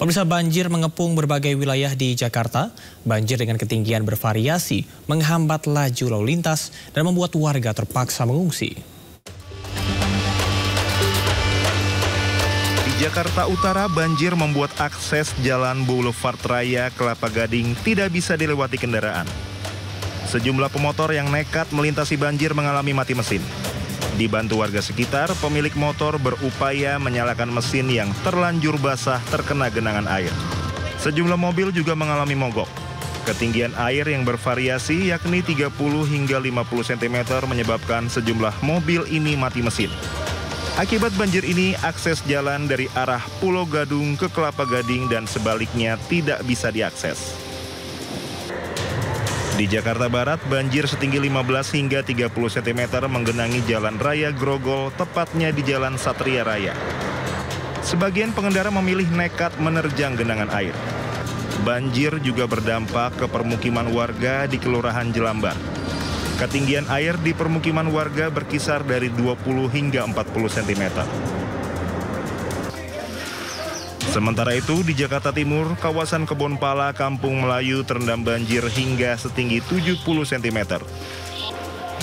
Pemirsa, banjir mengepung berbagai wilayah di Jakarta. Banjir dengan ketinggian bervariasi menghambat laju lalu lintas dan membuat warga terpaksa mengungsi. Di Jakarta Utara, banjir membuat akses jalan Boulevard Raya Kelapa Gading tidak bisa dilewati kendaraan. Sejumlah pemotor yang nekat melintasi banjir mengalami mati mesin. Dibantu warga sekitar, pemilik motor berupaya menyalakan mesin yang terlanjur basah terkena genangan air. Sejumlah mobil juga mengalami mogok. Ketinggian air yang bervariasi yakni 30 hingga 50 cm menyebabkan sejumlah mobil ini mati mesin. Akibat banjir ini, akses jalan dari arah Pulau Gadung ke Kelapa Gading dan sebaliknya tidak bisa diakses. Di Jakarta Barat, banjir setinggi 15 hingga 30 cm menggenangi Jalan Raya Grogol, tepatnya di Jalan Satria Raya. Sebagian pengendara memilih nekat menerjang genangan air. Banjir juga berdampak ke permukiman warga di Kelurahan Jelambar. Ketinggian air di permukiman warga berkisar dari 20 hingga 40 cm. Sementara itu, di Jakarta Timur, kawasan Kebonpala, Kampung Melayu terendam banjir hingga setinggi 70 cm.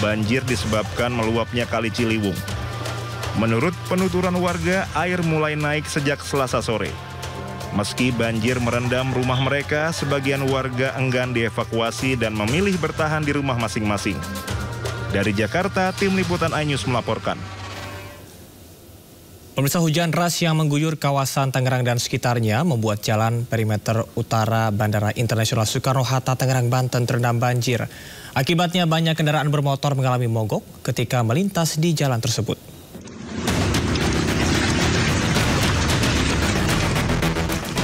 Banjir disebabkan meluapnya Kali Ciliwung. Menurut penuturan warga, air mulai naik sejak Selasa sore. Meski banjir merendam rumah mereka, sebagian warga enggan dievakuasi dan memilih bertahan di rumah masing-masing. Dari Jakarta, tim liputan iNews melaporkan. Pemirsa, hujan deras yang mengguyur kawasan Tangerang dan sekitarnya membuat jalan perimeter utara Bandara Internasional Soekarno-Hatta, Tangerang, Banten terendam banjir. Akibatnya banyak kendaraan bermotor mengalami mogok ketika melintas di jalan tersebut.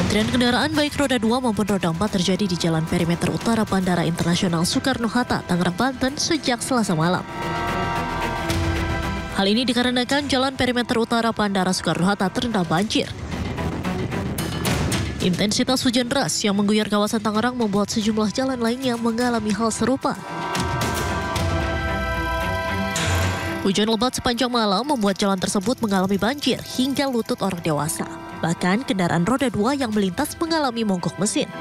Antrian kendaraan baik roda 2 maupun roda 4 terjadi di jalan perimeter utara Bandara Internasional Soekarno-Hatta, Tangerang, Banten sejak Selasa malam. Hal ini dikarenakan jalan perimeter utara Bandara Soekarno-Hatta terendam banjir. Intensitas hujan deras yang mengguyur kawasan Tangerang membuat sejumlah jalan lainnya mengalami hal serupa. Hujan lebat sepanjang malam membuat jalan tersebut mengalami banjir hingga lutut orang dewasa. Bahkan kendaraan roda 2 yang melintas mengalami mogok mesin.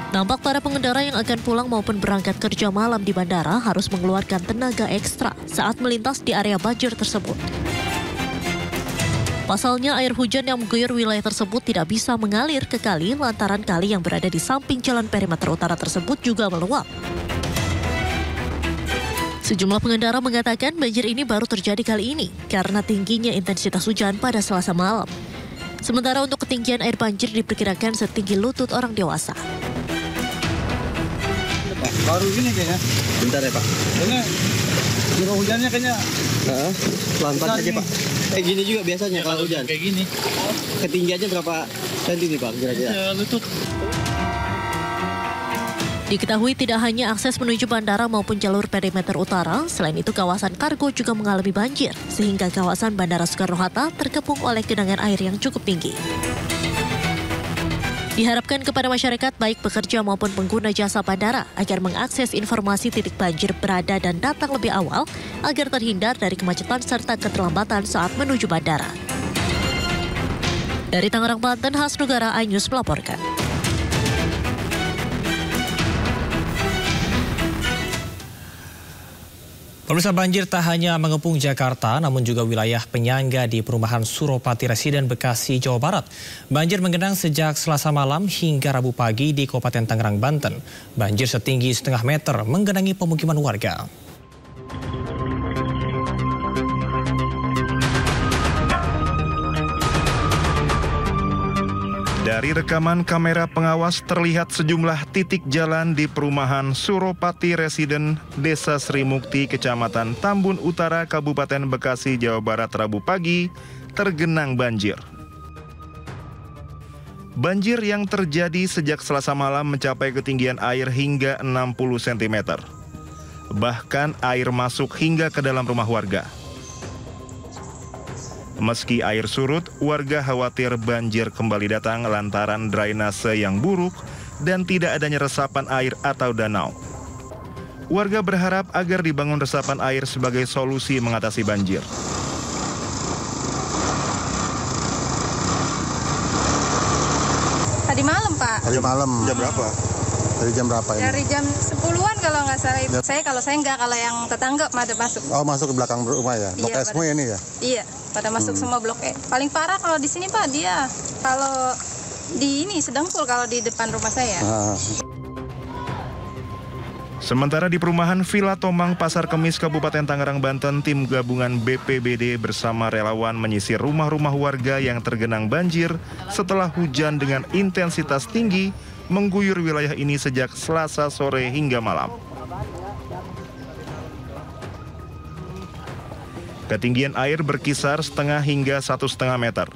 Nampak para pengendara yang akan pulang maupun berangkat kerja malam di bandara harus mengeluarkan tenaga ekstra saat melintas di area banjir tersebut. Pasalnya, air hujan yang mengguyur wilayah tersebut tidak bisa mengalir ke kali lantaran kali yang berada di samping jalan perimeter utara tersebut juga meluap. Sejumlah pengendara mengatakan banjir ini baru terjadi kali ini karena tingginya intensitas hujan pada Selasa malam. Sementara untuk ketinggian air banjir diperkirakan setinggi lutut orang dewasa. Baru gini kayaknya. Bentar ya Pak. Ini curah hujannya kayaknya. Pelan-pelan aja Pak. Kayak gini juga biasanya kalau hujan. Kayak gini. Ketinggiannya berapa senti nih Pak kira-kira? Ya, lutut. Diketahui tidak hanya akses menuju bandara maupun jalur perimeter utara, selain itu kawasan kargo juga mengalami banjir, sehingga kawasan Bandara Soekarno-Hatta terkepung oleh genangan air yang cukup tinggi. Diharapkan kepada masyarakat baik pekerja maupun pengguna jasa bandara agar mengakses informasi titik banjir berada dan datang lebih awal agar terhindar dari kemacetan serta keterlambatan saat menuju bandara. Dari Tangerang, Banten, Hasnugara, iNews melaporkan. Pemirsa, banjir tak hanya mengepung Jakarta, namun juga wilayah penyangga di perumahan Suropati Residen, Bekasi, Jawa Barat. Banjir menggenang sejak Selasa malam hingga Rabu pagi di Kabupaten Tangerang, Banten. Banjir setinggi setengah meter menggenangi pemukiman warga. Dari rekaman kamera pengawas terlihat sejumlah titik jalan di perumahan Suropati Residen, Desa Sri Mukti, Kecamatan Tambun Utara, Kabupaten Bekasi, Jawa Barat, Rabu pagi tergenang banjir. Banjir yang terjadi sejak Selasa malam mencapai ketinggian air hingga 60 cm. Bahkan air masuk hingga ke dalam rumah warga. Meski air surut, warga khawatir banjir kembali datang lantaran drainase yang buruk dan tidak adanya resapan air atau danau. Warga berharap agar dibangun resapan air sebagai solusi mengatasi banjir. malam, Pak. Tadi malam. Jam berapa? Dari jam berapa ini? Dari jam 10-an kalau nggak salah. Kalau saya enggak, kalau yang tetangga pada masuk. Oh, masuk ke belakang rumah ya? Blok S semua ini ya? Iya, pada masuk semua blok E. Paling parah kalau di sini, Pak, dia kalau di ini sedengkul kalau di depan rumah saya. Sementara di perumahan Villa Tomang, Pasar Kemis, Kabupaten Tangerang, Banten, tim gabungan BPBD bersama relawan menyisir rumah-rumah warga yang tergenang banjir setelah hujan dengan intensitas tinggi mengguyur wilayah ini sejak Selasa sore hingga malam. Ketinggian air berkisar setengah hingga 1,5 meter.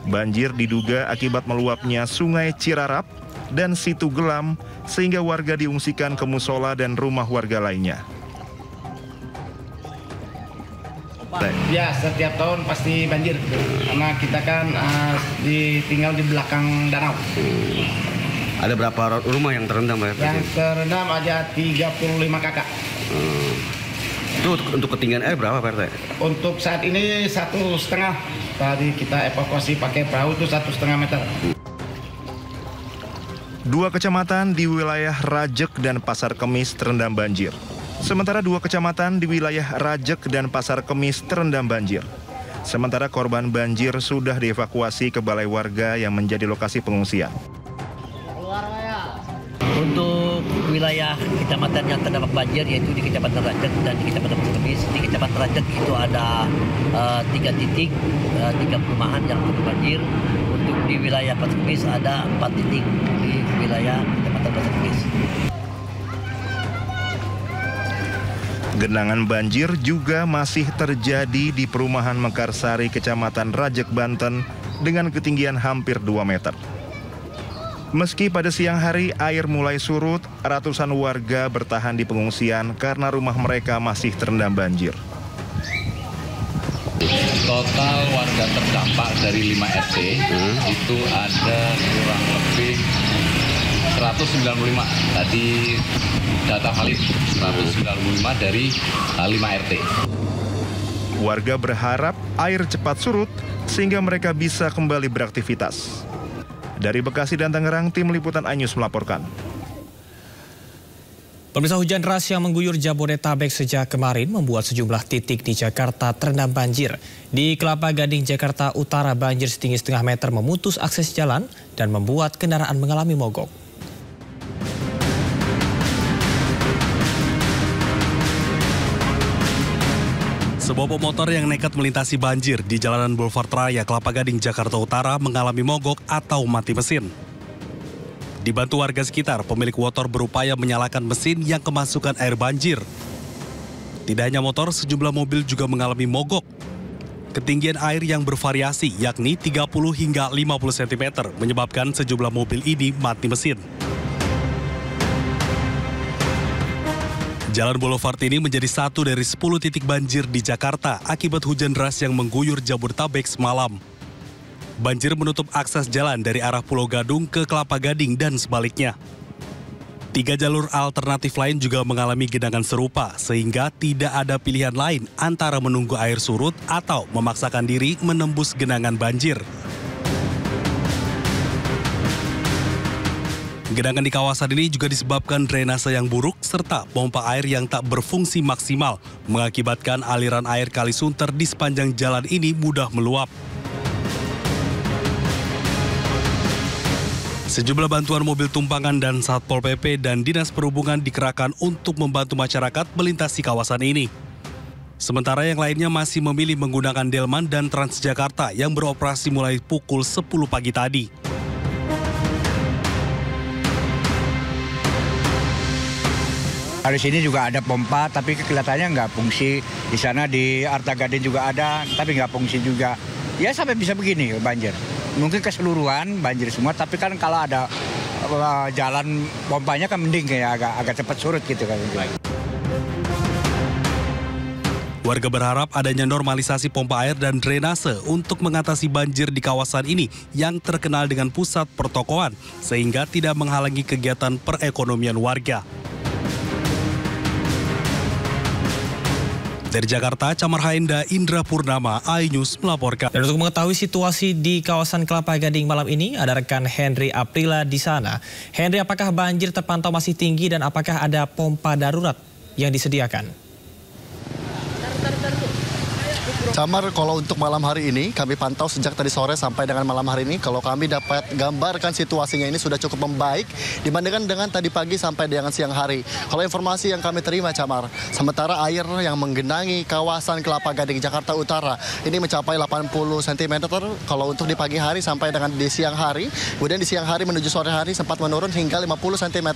Banjir diduga akibat meluapnya Sungai Cirarap dan Situ Gelam, sehingga warga diungsikan ke musola dan rumah warga lainnya. Ya, setiap tahun pasti banjir, karena kita kan tinggal di belakang danau. Ada berapa rumah yang terendam, Pak? Yang terendam ada 35 kakak. Itu untuk ketinggian air berapa, Pak RT? Untuk saat ini 1,5. Tadi kita evakuasi pakai perahu itu 1,5 meter. 2 kecamatan di wilayah Rajek dan Pasar Kemis terendam banjir. Sementara 2 kecamatan di wilayah Rajek dan Pasar Kemis terendam banjir. Sementara korban banjir sudah dievakuasi ke balai warga yang menjadi lokasi pengungsian. Untuk wilayah kecamatan yang terdampak banjir yaitu di Kecamatan Rajek dan di Kecamatan Pasar Kemis. Di Kecamatan Rajek itu ada 3 titik, 3 perumahan yang terdampak banjir. Untuk di wilayah Pasar Kemis ada 4 titik di wilayah Kecamatan Pasar Kemis. Genangan banjir juga masih terjadi di perumahan Mekarsari, Kecamatan Rajek, Banten dengan ketinggian hampir 2 meter. Meski pada siang hari air mulai surut, ratusan warga bertahan di pengungsian karena rumah mereka masih terendam banjir. Total warga terdampak dari 5 RT itu ada kurang lebih 195. Tadi data valid 195 dari 5 RT. Warga berharap air cepat surut sehingga mereka bisa kembali beraktivitas. Dari Bekasi dan Tangerang, tim liputan iNews melaporkan. Pemirsa, hujan deras yang mengguyur Jabodetabek sejak kemarin membuat sejumlah titik di Jakarta terendam banjir. Di Kelapa Gading, Jakarta Utara, banjir setinggi setengah meter memutus akses jalan dan membuat kendaraan mengalami mogok. Sebuah pemotor yang nekat melintasi banjir di jalanan Boulevard Raya Kelapa Gading, Jakarta Utara mengalami mogok atau mati mesin. Dibantu warga sekitar, pemilik motor berupaya menyalakan mesin yang kemasukan air banjir. Tidak hanya motor, sejumlah mobil juga mengalami mogok. Ketinggian air yang bervariasi, yakni 30 hingga 50 cm, menyebabkan sejumlah mobil ini mati mesin. Jalan Boulevard ini menjadi satu dari 10 titik banjir di Jakarta akibat hujan deras yang mengguyur Jabodetabek semalam. Banjir menutup akses jalan dari arah Pulau Gadung ke Kelapa Gading dan sebaliknya. 3 jalur alternatif lain juga mengalami genangan serupa, sehingga tidak ada pilihan lain antara menunggu air surut atau memaksakan diri menembus genangan banjir. Genangan di kawasan ini juga disebabkan drainase yang buruk serta pompa air yang tak berfungsi maksimal, mengakibatkan aliran air Kali Sunter di sepanjang jalan ini mudah meluap. Sejumlah bantuan mobil tumpangan dan Satpol PP dan Dinas Perhubungan dikerahkan untuk membantu masyarakat melintasi kawasan ini. Sementara yang lainnya masih memilih menggunakan Delman dan Transjakarta yang beroperasi mulai pukul 10 pagi tadi. Di sini juga ada pompa, tapi kelihatannya nggak fungsi. Di sana di Arta Gading juga ada, tapi nggak fungsi juga. Ya sampai bisa begini banjir. Mungkin keseluruhan banjir semua, tapi kan kalau ada jalan pompanya kan mending kayak agak cepat surut gitu kan. Warga berharap adanya normalisasi pompa air dan drainase untuk mengatasi banjir di kawasan ini yang terkenal dengan pusat pertokoan, sehingga tidak menghalangi kegiatan perekonomian warga. Dari Jakarta, Camar Haenda, Indra Purnama, iNews melaporkan. Dan untuk mengetahui situasi di kawasan Kelapa Gading malam ini, ada rekan Henry Aprila di sana. Henry, apakah banjir terpantau masih tinggi dan apakah ada pompa darurat yang disediakan? Camar, kalau untuk malam hari ini kami pantau sejak tadi sore sampai dengan malam hari ini, kalau kami dapat gambarkan situasinya ini sudah cukup membaik dibandingkan dengan tadi pagi sampai dengan siang hari. Kalau informasi yang kami terima, Camar, sementara air yang menggenangi kawasan Kelapa Gading Jakarta Utara ini mencapai 80 cm kalau untuk di pagi hari sampai dengan di siang hari. Kemudian di siang hari menuju sore hari sempat menurun hingga 50 cm.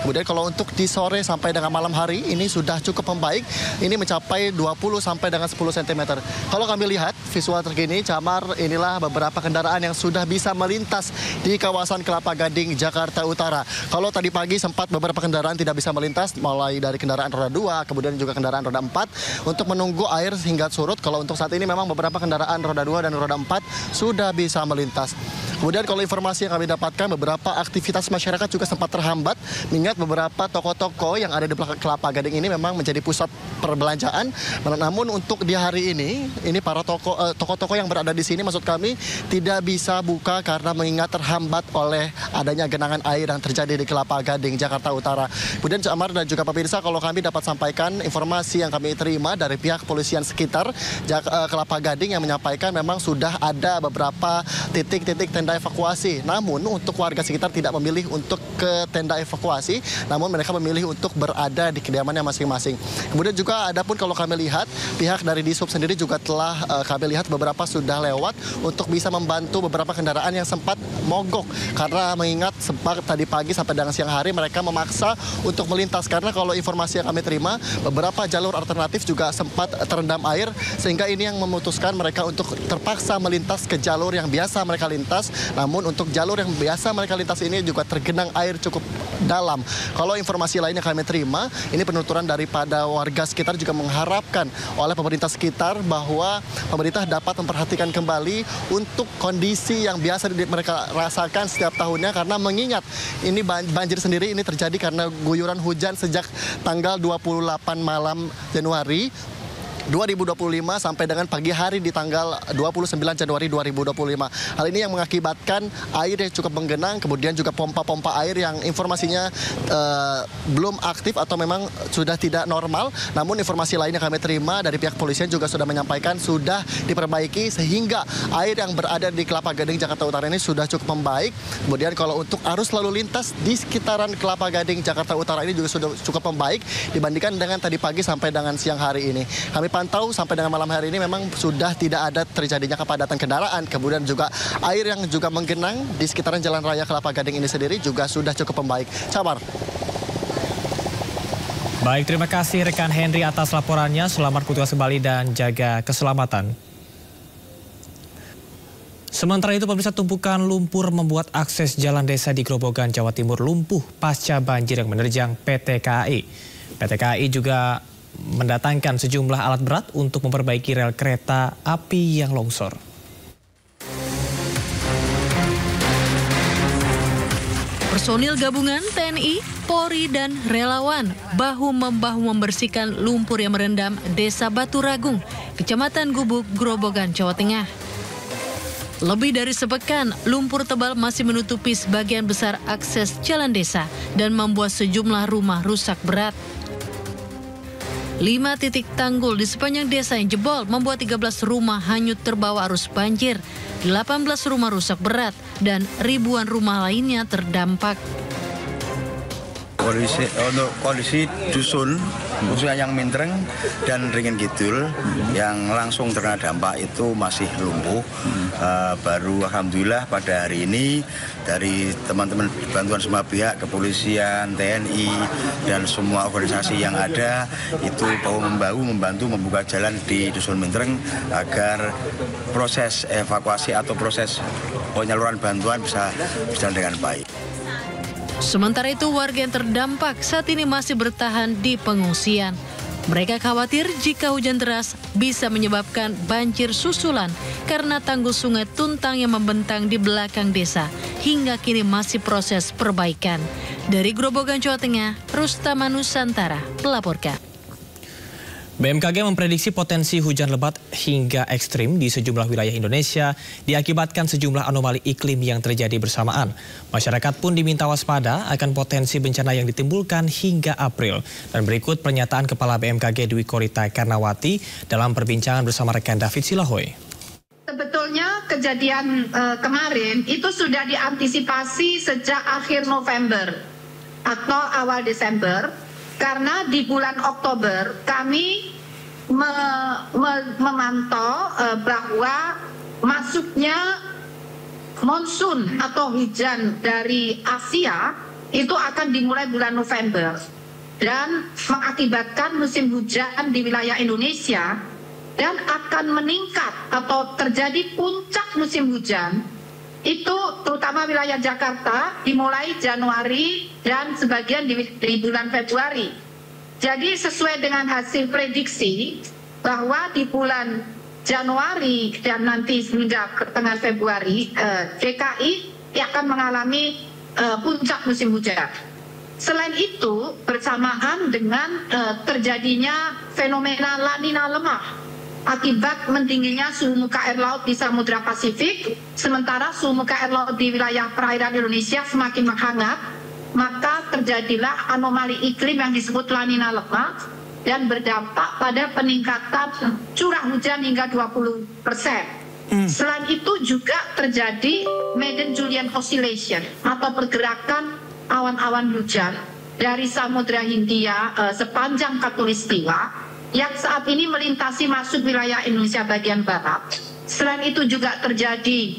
Kemudian kalau untuk di sore sampai dengan malam hari ini sudah cukup membaik, ini mencapai 20 sampai dengan 10 cm. Kalau kami lihat visual terkini, Camar, inilah beberapa kendaraan yang sudah bisa melintas di kawasan Kelapa Gading, Jakarta Utara. Kalau tadi pagi sempat beberapa kendaraan tidak bisa melintas, mulai dari kendaraan roda 2, kemudian juga kendaraan roda 4, untuk menunggu air hingga surut. Kalau untuk saat ini memang beberapa kendaraan roda 2 dan roda 4 sudah bisa melintas. Kemudian kalau informasi yang kami dapatkan, beberapa aktivitas masyarakat juga sempat terhambat, mengingat beberapa toko-toko yang ada di belakang Kelapa Gading ini memang menjadi pusat perbelanjaan. Namun untuk di hari ini para toko-toko yang berada di sini, maksud kami, tidak bisa buka karena mengingat terhambat oleh adanya genangan air yang terjadi di Kelapa Gading, Jakarta Utara. Kemudian Camar dan juga pemirsa, kalau kami dapat sampaikan informasi yang kami terima dari pihak kepolisian sekitar Kelapa Gading yang menyampaikan memang sudah ada beberapa titik-titik tenda evakuasi. Namun untuk warga sekitar tidak memilih untuk ke tenda evakuasi, namun mereka memilih untuk berada di kediamannya masing-masing. Kemudian juga adapun kalau kami lihat, pihak dari Dishub sendiri juga telah kami lihat beberapa sudah lewat untuk bisa membantu beberapa kendaraan yang sempat mogok, karena mengingat sempat tadi pagi sampai dengan siang hari mereka memaksa untuk melintas, karena kalau informasi yang kami terima beberapa jalur alternatif juga sempat terendam air, sehingga ini yang memutuskan mereka untuk terpaksa melintas ke jalur yang biasa mereka lintas. Namun untuk jalur yang biasa mereka lintas ini juga tergenang air cukup dalam. Kalau informasi lain yang kami terima, ini penuturan daripada warga sekitar juga mengharapkan oleh pemerintah sekitar bahwa pemerintah dapat memperhatikan kembali untuk kondisi yang biasa mereka rasakan setiap tahunnya, karena mengingat ini banjir sendiri ini terjadi karena guyuran hujan sejak tanggal 28 malam Januari 2025 sampai dengan pagi hari di tanggal 29 Januari 2025. Hal ini yang mengakibatkan air yang cukup menggenang, kemudian juga pompa-pompa air yang informasinya belum aktif atau memang sudah tidak normal. Namun informasi lain yang kami terima dari pihak polisian juga sudah menyampaikan sudah diperbaiki, sehingga air yang berada di Kelapa Gading, Jakarta Utara ini sudah cukup membaik. Kemudian kalau untuk arus lalu lintas di sekitaran Kelapa Gading, Jakarta Utara ini juga sudah cukup membaik dibandingkan dengan tadi pagi sampai dengan siang hari ini. Kami pantau sampai dengan malam hari ini memang sudah tidak ada terjadinya kepadatan kendaraan. Kemudian juga air yang juga menggenang di sekitaran Jalan Raya Kelapa Gading ini sendiri juga sudah cukup membaik. Camar. Baik, terima kasih rekan Henry atas laporannya. Selamat bertugas kembali dan jaga keselamatan. Sementara itu, pemirsa, tumpukan lumpur membuat akses jalan desa di Grobogan, Jawa Timur lumpuh pasca banjir yang menerjang PT KAI. PT KAI juga mendatangkan sejumlah alat berat untuk memperbaiki rel kereta api yang longsor. Personil gabungan TNI, Polri, dan relawan bahu-membahu membersihkan lumpur yang merendam Desa Batu Ragung, Kecamatan Gubuk, Grobogan, Jawa Tengah. Lebih dari sepekan, lumpur tebal masih menutupi sebagian besar akses jalan desa dan membuat sejumlah rumah rusak berat. 5 titik tanggul di sepanjang desa yang jebol membuat 13 rumah hanyut terbawa arus banjir, 18 rumah rusak berat, dan ribuan rumah lainnya terdampak. Kondisi dusun, khususnya yang Mintreng dan Ringin Kidul yang langsung terkena dampak itu masih lumpuh. Baru alhamdulillah pada hari ini dari teman-teman bantuan semua pihak, kepolisian, TNI, dan semua organisasi yang ada itu bahu-membahu membantu membuka jalan di dusun Mintreng agar proses evakuasi atau proses penyaluran bantuan bisa berjalan dengan baik. Sementara itu, warga yang terdampak saat ini masih bertahan di pengungsian. Mereka khawatir jika hujan deras bisa menyebabkan banjir susulan karena tanggul sungai Tuntang yang membentang di belakang desa hingga kini masih proses perbaikan. Dari Grobogan, Jawa Tengah, Rustama Nusantara melaporkan. BMKG memprediksi potensi hujan lebat hingga ekstrim di sejumlah wilayah Indonesia diakibatkan sejumlah anomali iklim yang terjadi bersamaan. Masyarakat pun diminta waspada akan potensi bencana yang ditimbulkan hingga April. Dan berikut pernyataan Kepala BMKG Dwi Korita Karnawati dalam perbincangan bersama rekan David Silahoy. Sebetulnya kejadian kemarin itu sudah diantisipasi sejak akhir November atau awal Desember. Karena di bulan Oktober kami memantau bahwa masuknya monsun atau hujan dari Asia itu akan dimulai bulan November dan mengakibatkan musim hujan di wilayah Indonesia dan akan meningkat atau terjadi puncak musim hujan itu terutama wilayah Jakarta dimulai Januari dan sebagian di bulan Februari. Jadi sesuai dengan hasil prediksi bahwa di bulan Januari dan nanti hingga pertengahan Februari DKI akan mengalami puncak musim hujan. Selain itu bersamaan dengan terjadinya fenomena La Nina lemah akibat mendinginnya suhu muka air laut di Samudra Pasifik, sementara suhu muka air laut di wilayah perairan Indonesia semakin menghangat, maka terjadilah anomali iklim yang disebut La Nina lemah dan berdampak pada peningkatan curah hujan hingga 20%. Selain itu juga terjadi Madden-Julian Oscillation atau pergerakan awan-awan hujan dari Samudra Hindia sepanjang Khatulistiwa yang saat ini melintasi masuk wilayah Indonesia bagian barat. Selain itu juga terjadi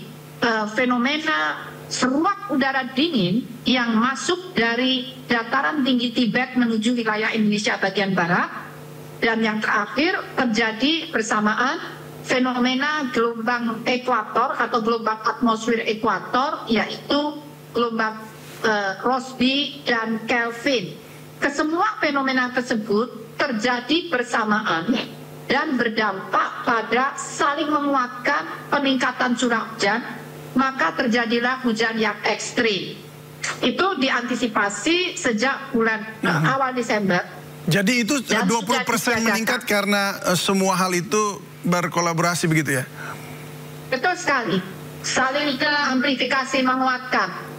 fenomena seruak udara dingin yang masuk dari dataran tinggi Tibet menuju wilayah Indonesia bagian barat. Dan yang terakhir terjadi bersamaan fenomena gelombang ekuator atau gelombang atmosfer ekuator, yaitu gelombang Rossby dan Kelvin. Kesemua fenomena tersebut terjadi bersamaan dan berdampak pada saling menguatkan peningkatan curah hujan, maka terjadilah hujan yang ekstrim. Itu diantisipasi sejak bulan awal Desember. Jadi itu 20% meningkat karena semua hal itu berkolaborasi begitu ya? Betul sekali. Saling amplifikasi menguatkan.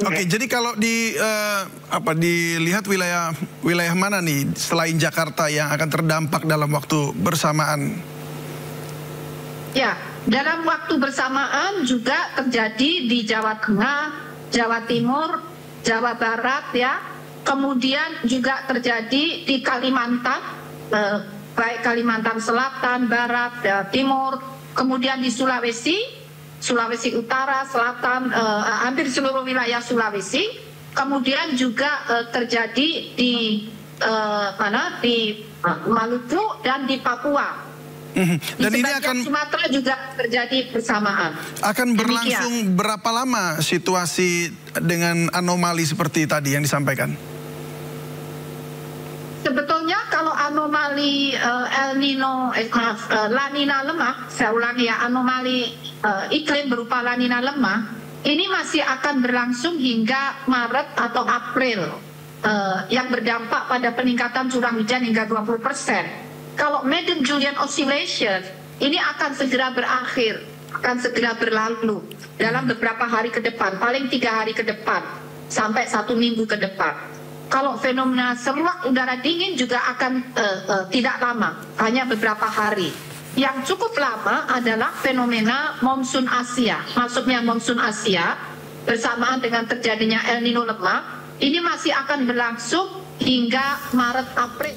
Oke, jadi kalau dilihat wilayah mana nih selain Jakarta yang akan terdampak dalam waktu bersamaan? Ya, dalam waktu bersamaan juga terjadi di Jawa Tengah, Jawa Timur, Jawa Barat ya. Kemudian juga terjadi di Kalimantan, baik Kalimantan Selatan, Barat, Timur, kemudian di Sulawesi Utara, Selatan, hampir seluruh wilayah Sulawesi. Kemudian juga terjadi di Maluku dan di Papua. Dan ini akan Sumatera juga terjadi bersamaan. Akan berlangsung berapa lama situasi dengan anomali seperti tadi yang disampaikan? Sebetulnya kalau anomali La Nina lemah, saya ulangi ya, anomali iklim berupa La Nina lemah, ini masih akan berlangsung hingga Maret atau April, yang berdampak pada peningkatan curah hujan hingga 20%. Kalau Madden-Julian Oscillation, ini akan segera berakhir, akan segera berlalu dalam beberapa hari ke depan, paling 3 hari ke depan, sampai 1 minggu ke depan. Kalau fenomena seruak udara dingin juga akan tidak lama, hanya beberapa hari. Yang cukup lama adalah fenomena monsun Asia. Masuknya monsun Asia bersamaan dengan terjadinya El Nino lemah, ini masih akan berlangsung hingga Maret April.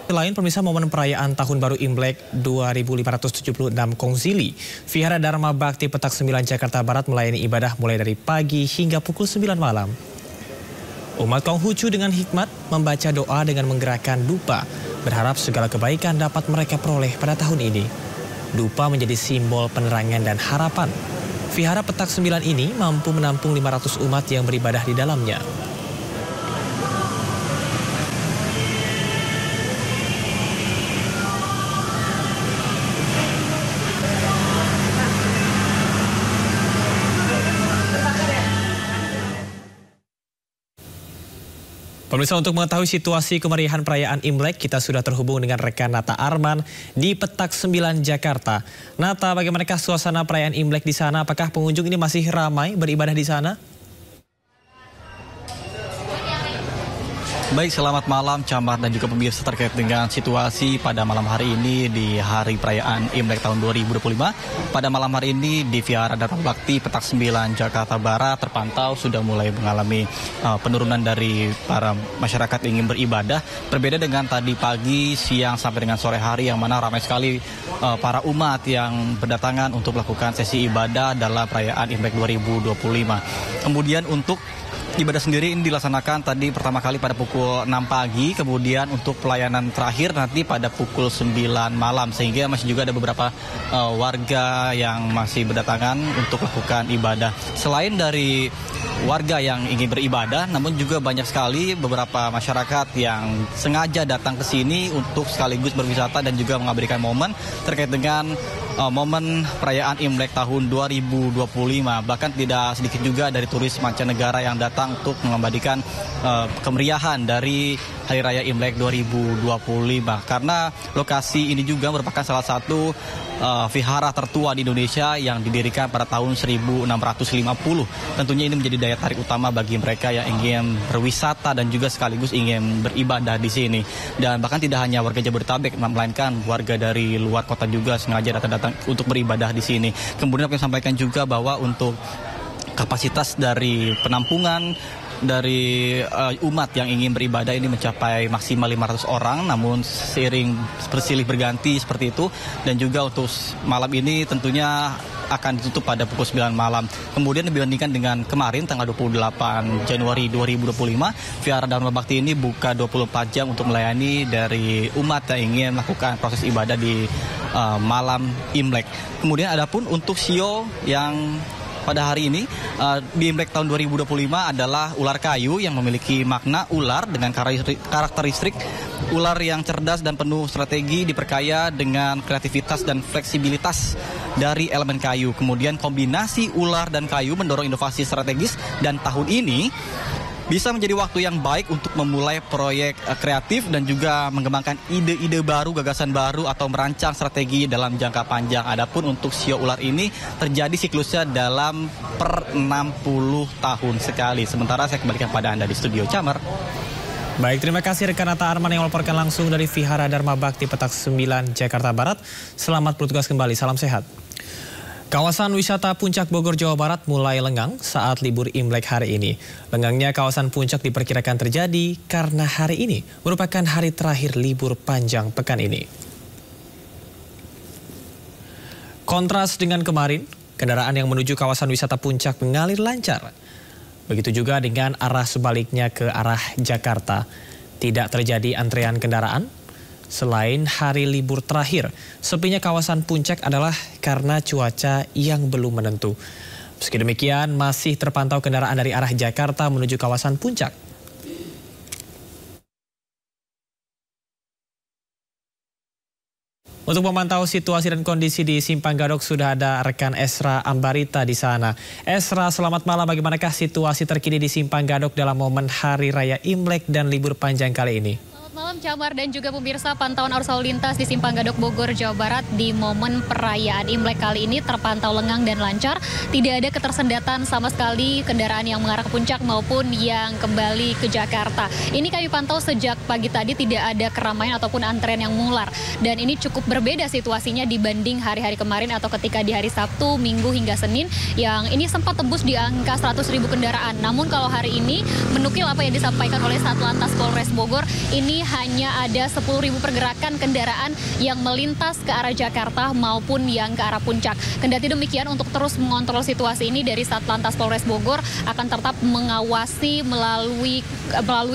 Selain pemirsa momen perayaan Tahun Baru Imlek 2576 Kongzili, Vihara Dharma Bakti Petak 9 Jakarta Barat melayani ibadah mulai dari pagi hingga pukul 9 malam. Umat Konghucu dengan hikmat membaca doa dengan menggerakkan dupa, berharap segala kebaikan dapat mereka peroleh pada tahun ini. Dupa menjadi simbol penerangan dan harapan. Vihara Petak 9 ini mampu menampung 500 umat yang beribadah di dalamnya. Pemirsa, untuk mengetahui situasi kemeriahan perayaan Imlek, kita sudah terhubung dengan rekan Nata Arman di Petak 9 Jakarta. Nata, bagaimanakah suasana perayaan Imlek di sana? Apakah pengunjung ini masih ramai beribadah di sana? Baik, selamat malam Camar dan juga pemirsa terkait dengan situasi pada malam hari ini di hari perayaan Imlek tahun 2025. Pada malam hari ini di Vihara Dharma Bakti Petak 9 Jakarta Barat terpantau sudah mulai mengalami penurunan dari para masyarakat yang ingin beribadah. Berbeda dengan tadi pagi, siang sampai dengan sore hari yang mana ramai sekali para umat yang berdatangan untuk melakukan sesi ibadah dalam perayaan Imlek 2025. Kemudian untuk ibadah sendiri ini dilaksanakan tadi pertama kali pada pukul 6 pagi, kemudian untuk pelayanan terakhir nanti pada pukul 9 malam. Sehingga masih juga ada beberapa warga yang masih berdatangan untuk melakukan ibadah. Selain dari warga yang ingin beribadah, namun juga banyak sekali beberapa masyarakat yang sengaja datang ke sini untuk sekaligus berwisata dan juga mengabadikan momen terkait dengan momen perayaan Imlek tahun 2025. Bahkan tidak sedikit juga dari turis mancanegara yang datang untuk mengabadikan kemeriahan dari Hari Raya Imlek 2025. Karena lokasi ini juga merupakan salah satu vihara tertua di Indonesia yang didirikan pada tahun 1650. Tentunya ini menjadi daya tarik utama bagi mereka yang ingin berwisata dan juga sekaligus ingin beribadah di sini. Dan bahkan tidak hanya warga Jabodetabek, melainkan warga dari luar kota juga sengaja datang untuk beribadah di sini. Kemudian aku sampaikan juga bahwa untuk kapasitas dari penampungan dari umat yang ingin beribadah ini mencapai maksimal 500 orang, namun seiring bersilih berganti seperti itu. Dan juga untuk malam ini tentunya akan ditutup pada pukul 9 malam. Kemudian dibandingkan dengan kemarin tanggal 28 Januari 2025, Vihara Dharma Bakti ini buka 24 jam untuk melayani dari umat yang ingin melakukan proses ibadah di malam Imlek. Kemudian adapun untuk sio yang pada hari ini di Imlek tahun 2025 adalah ular kayu yang memiliki makna ular dengan karakteristik ular yang cerdas dan penuh strategi, diperkaya dengan kreativitas dan fleksibilitas dari elemen kayu. Kemudian kombinasi ular dan kayu mendorong inovasi strategis dan tahun ini bisa menjadi waktu yang baik untuk memulai proyek kreatif dan juga mengembangkan ide-ide baru, gagasan baru atau merancang strategi dalam jangka panjang. Adapun untuk sio ular ini terjadi siklusnya dalam per 60 tahun sekali. Sementara saya kembalikan pada Anda di studio, Camar. Baik, terima kasih rekan Nata Arman yang melaporkan langsung dari Vihara Dharma Bakti Petak 9 Jakarta Barat. Selamat bertugas kembali, salam sehat. Kawasan wisata Puncak Bogor, Jawa Barat mulai lengang saat libur Imlek hari ini. Lengangnya kawasan Puncak diperkirakan terjadi karena hari ini merupakan hari terakhir libur panjang pekan ini. Kontras dengan kemarin, kendaraan yang menuju kawasan wisata Puncak mengalir lancar. Begitu juga dengan arah sebaliknya ke arah Jakarta. Tidak terjadi antrean kendaraan. Selain hari libur terakhir, sepinya kawasan Puncak adalah karena cuaca yang belum menentu. Meski demikian, masih terpantau kendaraan dari arah Jakarta menuju kawasan Puncak. Untuk memantau situasi dan kondisi di Simpang Gadok sudah ada rekan Esra Ambarita di sana. Esra, selamat malam. Bagaimanakah situasi terkini di Simpang Gadok dalam momen Hari Raya Imlek dan libur panjang kali ini? Malam Camar dan juga pemirsa, pantauan arus lalu lintas di Simpang Gadok Bogor, Jawa Barat di momen perayaan Imlek kali ini terpantau lengang dan lancar. Tidak ada ketersendatan sama sekali kendaraan yang mengarah ke Puncak maupun yang kembali ke Jakarta. Ini kami pantau sejak pagi tadi, tidak ada keramaian ataupun antrean yang mengular. Dan ini cukup berbeda situasinya dibanding hari-hari kemarin atau ketika di hari Sabtu, Minggu hingga Senin yang ini sempat tembus di angka 100.000 kendaraan. Namun kalau hari ini menukil apa yang disampaikan oleh Satlantas Polres Bogor, ini hanya ada 10.000 pergerakan kendaraan yang melintas ke arah Jakarta maupun yang ke arah Puncak. Kendati demikian, untuk terus mengontrol situasi ini dari Satlantas Polres Bogor akan tetap mengawasi melalui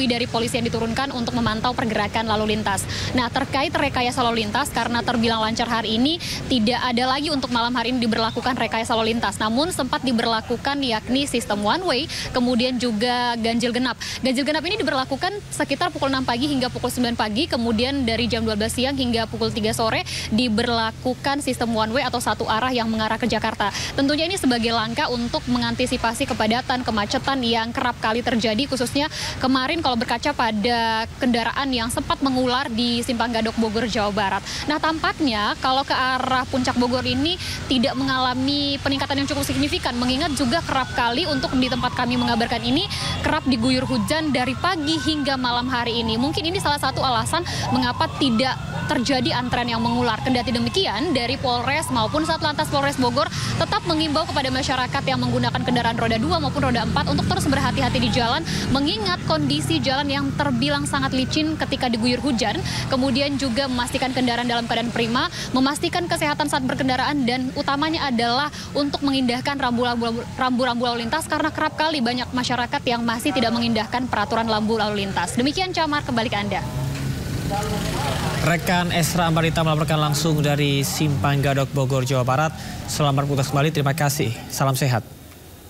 dari polisi yang diturunkan untuk memantau pergerakan lalu lintas. Nah, terkait rekayasa lalu lintas, karena terbilang lancar hari ini, tidak ada lagi untuk malam hari ini diberlakukan rekayasa lalu lintas. Namun sempat diberlakukan yakni sistem one way, kemudian juga ganjil genap. Ganjil genap ini diberlakukan sekitar pukul 6 pagi hingga pukul 9 pagi, kemudian dari jam 12 siang hingga pukul 3 sore diberlakukan sistem one way atau satu arah yang mengarah ke Jakarta. Tentunya ini sebagai langkah untuk mengantisipasi kepadatan, kemacetan yang kerap kali terjadi, khususnya kemarin kalau berkaca pada kendaraan yang sempat mengular di Simpang Gadok Bogor, Jawa Barat. Nah, tampaknya kalau ke arah Puncak Bogor ini tidak mengalami peningkatan yang cukup signifikan, mengingat juga kerap kali untuk di tempat kami mengabarkan ini kerap diguyur hujan dari pagi hingga malam hari ini. Mungkin ini salah satu alasan mengapa tidak terjadi antrean yang mengular. Kendati demikian, dari Polres maupun Satlantas Polres Bogor tetap mengimbau kepada masyarakat yang menggunakan kendaraan roda 2 maupun roda 4 untuk terus berhati-hati di jalan, mengingat kondisi jalan yang terbilang sangat licin ketika diguyur hujan, kemudian juga memastikan kendaraan dalam keadaan prima, memastikan kesehatan saat berkendaraan, dan utamanya adalah untuk mengindahkan rambu-rambu lalu lintas, karena kerap kali banyak masyarakat yang masih tidak mengindahkan peraturan rambu lalu lintas. Demikian, Camar, kembali ke Anda. Rekan Esra Ambarita melaporkan langsung dari Simpang Gadok Bogor, Jawa Barat. Selamat bertugas kembali, terima kasih. Salam sehat.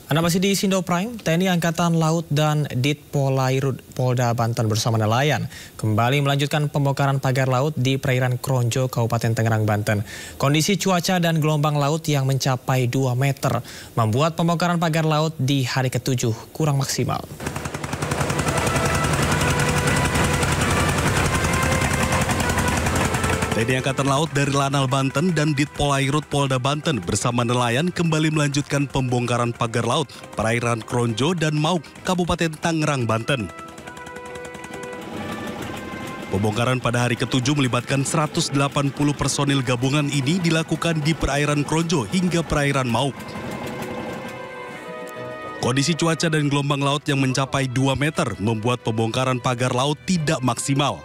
Anda masih di Sindo Prime. TNI Angkatan Laut dan Ditpolairut Polda Banten bersama nelayan kembali melanjutkan pembongkaran pagar laut di perairan Kronjo, Kabupaten Tangerang, Banten. Kondisi cuaca dan gelombang laut yang mencapai 2 meter membuat pembongkaran pagar laut di hari ke-7 kurang maksimal. TNI Angkatan Laut dari Lanal Banten dan Ditpolairut Polda Banten bersama nelayan kembali melanjutkan pembongkaran pagar laut perairan Kronjo dan Mauk, Kabupaten Tangerang, Banten. Pembongkaran pada hari ke-7 melibatkan 180 personil gabungan ini dilakukan di perairan Kronjo hingga perairan Mauk. Kondisi cuaca dan gelombang laut yang mencapai 2 meter membuat pembongkaran pagar laut tidak maksimal.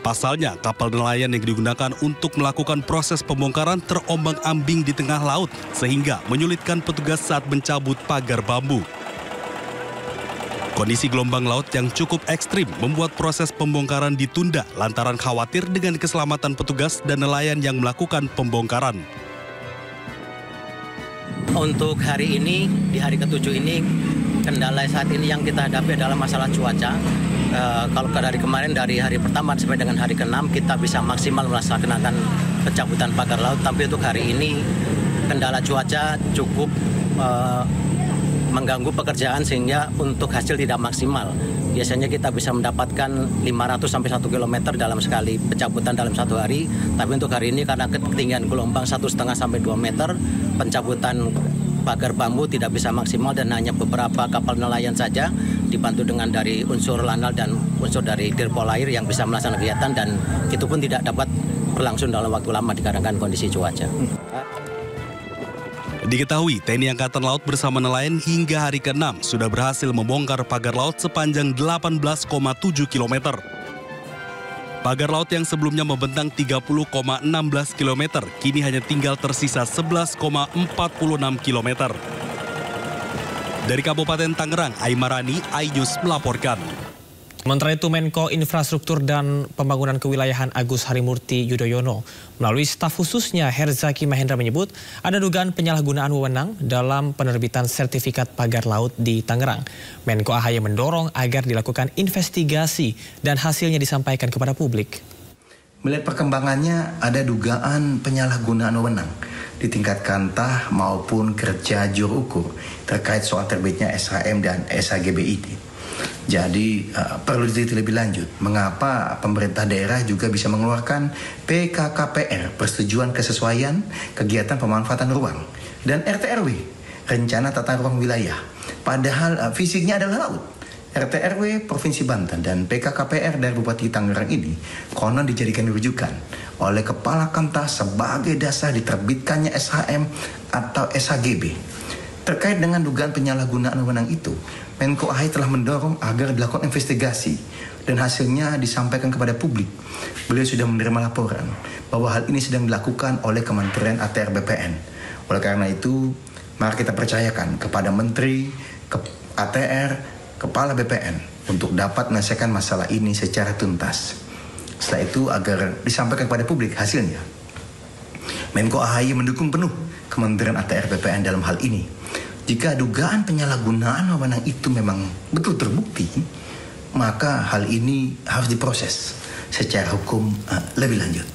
Pasalnya, kapal nelayan yang digunakan untuk melakukan proses pembongkaran terombang-ambing di tengah laut, sehingga menyulitkan petugas saat mencabut pagar bambu. Kondisi gelombang laut yang cukup ekstrim membuat proses pembongkaran ditunda lantaran khawatir dengan keselamatan petugas dan nelayan yang melakukan pembongkaran. Untuk hari ini, di hari ke-7 ini, kendala saat ini yang kita hadapi adalah masalah cuaca. Kalau dari kemarin, dari hari pertama sampai dengan hari ke-6, kita bisa maksimal melaksanakan pencabutan pagar laut. Tapi untuk hari ini, kendala cuaca cukup mengganggu pekerjaan sehingga untuk hasil tidak maksimal. Biasanya kita bisa mendapatkan 500 sampai 1 km dalam sekali pencabutan dalam satu hari. Tapi untuk hari ini karena ketinggian gelombang 1,5 sampai 2 meter, pencabutan pagar bambu tidak bisa maksimal dan hanya beberapa kapal nelayan saja dibantu dengan dari unsur Lanal dan unsur dari Dirpolair yang bisa melaksanakan kegiatan, dan itu pun tidak dapat berlangsung dalam waktu lama dikarenakan kondisi cuaca. Diketahui TNI Angkatan Laut bersama nelayan hingga hari ke-6 sudah berhasil membongkar pagar laut sepanjang 18,7 km. Pagar laut yang sebelumnya membentang 30,16 km, kini hanya tinggal tersisa 11,46 km. Dari Kabupaten Tangerang, Aimarani, iNews melaporkan. Sementara itu, Menko Infrastruktur dan Pembangunan Kewilayahan Agus Harimurti Yudhoyono melalui staf khususnya Herzaki Mahendra menyebut ada dugaan penyalahgunaan wewenang dalam penerbitan sertifikat pagar laut di Tangerang. Menko AHY mendorong agar dilakukan investigasi dan hasilnya disampaikan kepada publik. Melihat perkembangannya, ada dugaan penyalahgunaan wewenang di tingkat kantah maupun kerja juru ukur terkait soal terbitnya SHM dan SHGB ini. Jadi perlu diteliti lebih lanjut mengapa pemerintah daerah juga bisa mengeluarkan PKKPR, persetujuan kesesuaian kegiatan pemanfaatan ruang, dan RT/RW, rencana tata ruang wilayah, padahal fisiknya adalah laut. RT/RW Provinsi Banten dan PKKPR dari Bupati Tangerang ini konon dijadikan rujukan oleh Kepala Kantah sebagai dasar diterbitkannya SHM atau SHGB. Terkait dengan dugaan penyalahgunaan wewenang itu, Menko AHY telah mendorong agar dilakukan investigasi dan hasilnya disampaikan kepada publik. Beliau sudah menerima laporan bahwa hal ini sedang dilakukan oleh Kementerian ATR BPN. Oleh karena itu, mari kita percayakan kepada Menteri ATR, Kepala BPN untuk dapat menyelesaikan masalah ini secara tuntas. Setelah itu agar disampaikan kepada publik hasilnya. Menko AHY mendukung penuh Kementerian ATR BPN dalam hal ini. Jika dugaan penyalahgunaan wewenang itu memang betul terbukti, maka hal ini harus diproses secara hukum lebih lanjut.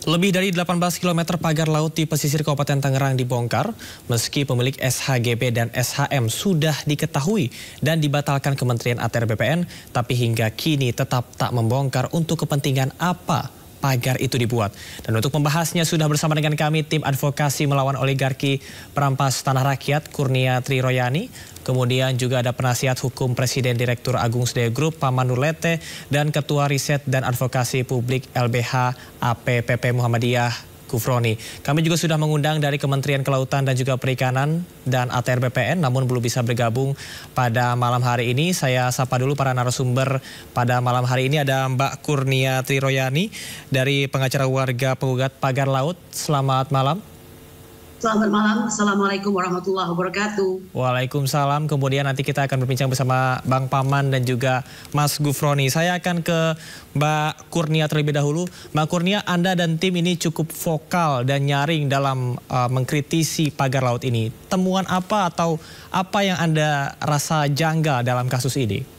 Lebih dari 18 km pagar laut di pesisir Kabupaten Tangerang dibongkar, meski pemilik SHGB dan SHM sudah diketahui dan dibatalkan Kementerian ATR BPN, tapi hingga kini tetap tak membongkar untuk kepentingan apa pagar itu dibuat. Dan untuk membahasnya sudah bersama dengan kami tim advokasi melawan oligarki perampas tanah rakyat Kurnia Triroyani, kemudian juga ada penasihat hukum Presiden Direktur Agung Sedayo Group Paman Nurlete, dan Ketua Riset dan Advokasi Publik LBH APPP Muhammadiyah Gufroni. Kami juga sudah mengundang dari Kementerian Kelautan dan juga Perikanan dan ATR BPN, namun belum bisa bergabung pada malam hari ini. Saya sapa dulu para narasumber pada malam hari ini. Ada Mbak Kurnia Triroyani dari pengacara warga penggugat pagar laut. Selamat malam. Selamat malam, Assalamualaikum warahmatullahi wabarakatuh. Waalaikumsalam. Kemudian nanti kita akan berbincang bersama Bang Paman dan juga Mas Gufroni. Saya akan ke Mbak Kurnia terlebih dahulu. Mbak Kurnia, Anda dan tim ini cukup vokal dan nyaring dalam mengkritisi pagar laut ini. Temuan apa atau apa yang Anda rasa janggal dalam kasus ini?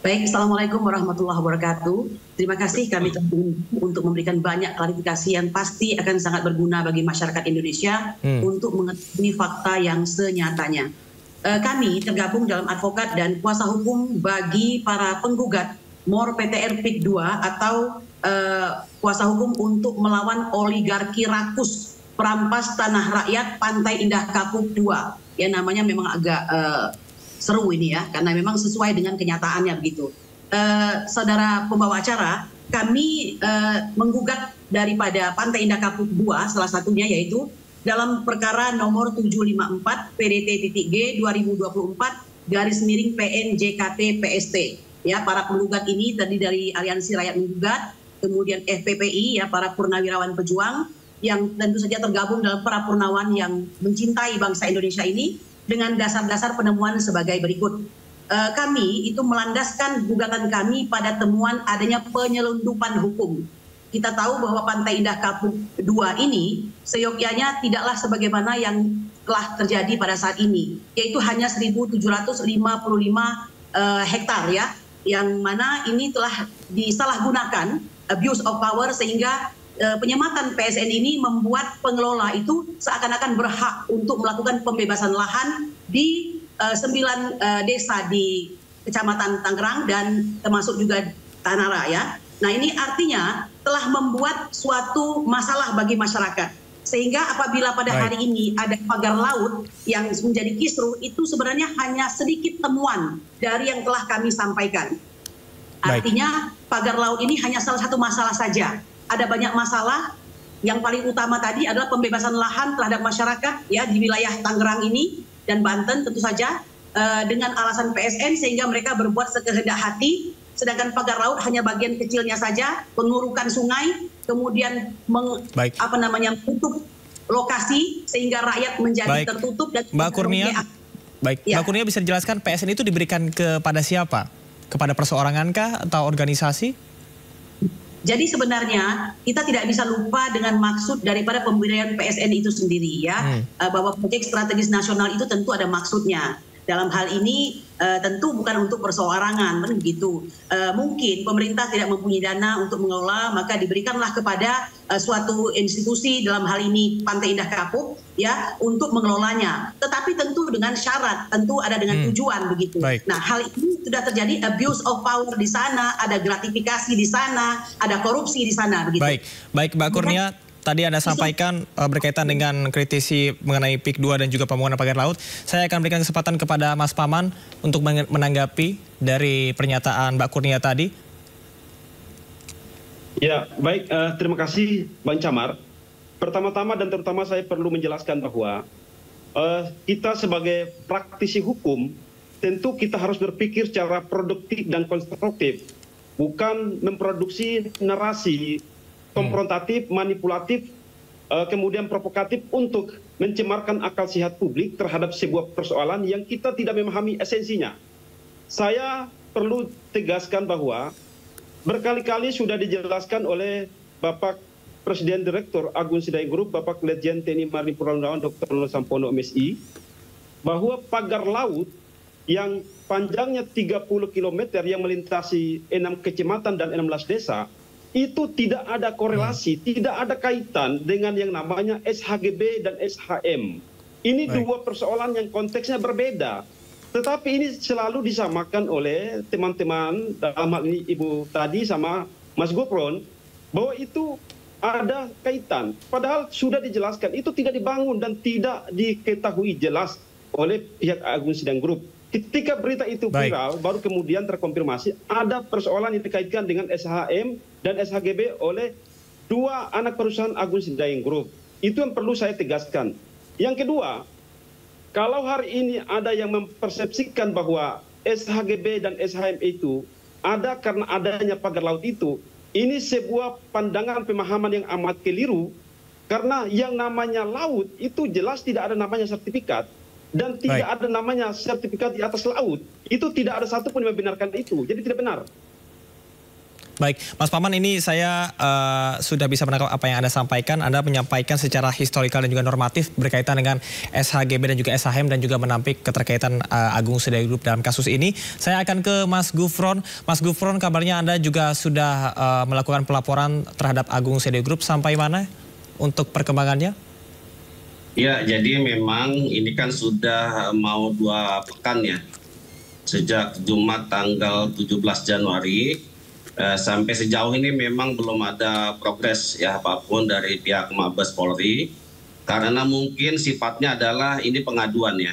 Baik, Assalamualaikum warahmatullahi wabarakatuh. Terima kasih kami untuk memberikan banyak klarifikasi yang pasti akan sangat berguna bagi masyarakat Indonesia untuk mengetahui fakta yang senyatanya. Kami tergabung dalam advokat dan kuasa hukum bagi para penggugat MOR PTR PIK 2 atau kuasa hukum untuk melawan oligarki rakus perampas tanah rakyat Pantai Indah Kapuk 2. Ya, namanya memang agak seru ini ya, karena memang sesuai dengan kenyataannya begitu. Saudara pembawa acara, kami menggugat daripada Pantai Indah Kapuk 2, salah satunya yaitu dalam perkara nomor 754 PDT-G 2024/PN-JKT-PST. Ya, para penggugat ini tadi dari Aliansi Rakyat Menggugat, kemudian FPPI, ya, para purnawirawan pejuang yang tentu saja tergabung dalam para purnawan yang mencintai bangsa Indonesia ini, dengan dasar-dasar penemuan sebagai berikut. Kami itu melandaskan gugatan kami pada temuan adanya penyelundupan hukum. Kita tahu bahwa Pantai Indah Kapuk 2 ini seyogyanya tidaklah sebagaimana yang telah terjadi pada saat ini, yaitu hanya 1.755 hektar ya, yang mana ini telah disalahgunakan, abuse of power, sehingga penyematan PSN ini membuat pengelola itu seakan-akan berhak untuk melakukan pembebasan lahan di 9 desa di Kecamatan Tangerang dan termasuk juga Tanara ya. Nah, ini artinya telah membuat suatu masalah bagi masyarakat. Sehingga apabila pada hari ini ada pagar laut yang menjadi kisruh, itu sebenarnya hanya sedikit temuan dari yang telah kami sampaikan. Artinya pagar laut ini hanya salah satu masalah saja. Ada banyak masalah. Yang paling utama tadi adalah pembebasan lahan terhadap masyarakat ya di wilayah Tangerang ini dan Banten tentu saja dengan alasan PSN, sehingga mereka berbuat sekehendak hati, sedangkan pagar laut hanya bagian kecilnya saja, pengurukan sungai, kemudian menutup lokasi sehingga rakyat menjadi tertutup. Dan Mbak Kurnia, Mbak Kurnia bisa dijelaskan PSN itu diberikan kepada siapa? Kepada perseorangankah atau organisasi? Jadi sebenarnya kita tidak bisa lupa dengan maksud daripada pemberian PSN itu sendiri ya, bahwa proyek strategis nasional itu tentu ada maksudnya. Dalam hal ini tentu bukan untuk perseorangan, kan begitu. Mungkin pemerintah tidak mempunyai dana untuk mengelola, maka diberikanlah kepada suatu institusi, dalam hal ini Pantai Indah Kapuk ya, untuk mengelolanya. Tetapi tentu dengan syarat, tentu ada dengan tujuan begitu. Nah, hal ini sudah terjadi abuse of power di sana, ada gratifikasi di sana, ada korupsi di sana begitu. Baik Mbak Kurnia. Tadi Anda sampaikan berkaitan dengan kritisi mengenai PIK 2 dan juga pembangunan pagar laut. Saya akan berikan kesempatan kepada Mas Paman untuk menanggapi dari pernyataan Mbak Kurnia tadi. Ya, baik. Terima kasih Bang Camar. Pertama-tama dan terutama saya perlu menjelaskan bahwa kita sebagai praktisi hukum, tentu kita harus berpikir secara produktif dan konstruktif. Bukan memproduksi narasi konfrontatif, manipulatif, kemudian provokatif untuk mencemarkan akal sehat publik terhadap sebuah persoalan yang kita tidak memahami esensinya. Saya perlu tegaskan bahwa berkali-kali sudah dijelaskan oleh Bapak Presiden Direktur Agung Sedayo Group, Bapak Letjen TNI Marni Purnawirawan Dr. Sampono MSI, bahwa pagar laut yang panjangnya 30 km yang melintasi 6 kecamatan dan 16 desa, itu tidak ada korelasi, tidak ada kaitan dengan yang namanya SHGB dan SHM. Ini dua persoalan yang konteksnya berbeda. Tetapi ini selalu disamakan oleh teman-teman, dalam hal ini Ibu tadi sama Mas Gufron, bahwa itu ada kaitan. Padahal sudah dijelaskan, itu tidak dibangun dan tidak diketahui jelas oleh pihak Agung Sidang Group. Ketika berita itu viral, baru kemudian terkonfirmasi ada persoalan yang dikaitkan dengan SHM dan SHGB oleh dua anak perusahaan Agung Sidang Group. Itu yang perlu saya tegaskan. Yang kedua, kalau hari ini ada yang mempersepsikan bahwa SHGB dan SHM itu ada karena adanya pagar laut itu, ini sebuah pandangan pemahaman yang amat keliru, karena yang namanya laut itu jelas tidak ada namanya sertifikat. Dan tidak ada namanya sertifikat di atas laut. Itu tidak ada satupun yang membenarkan itu. Jadi tidak benar. Baik, Mas Paman, ini saya sudah bisa menangkap apa yang Anda sampaikan. Anda menyampaikan secara historikal dan juga normatif berkaitan dengan SHGB dan juga SHM dan juga menampik keterkaitan Agung Sidang Group dalam kasus ini. Saya akan ke Mas Gufron. Mas Gufron, kabarnya Anda juga sudah melakukan pelaporan terhadap Agung Sidang Group. Sampai mana untuk perkembangannya? Ya, jadi memang ini kan sudah mau 2 pekan ya. Sejak Jumat tanggal 17 Januari sampai sejauh ini memang belum ada progres ya apapun dari pihak Mabes Polri. Karena mungkin sifatnya adalah ini pengaduan ya.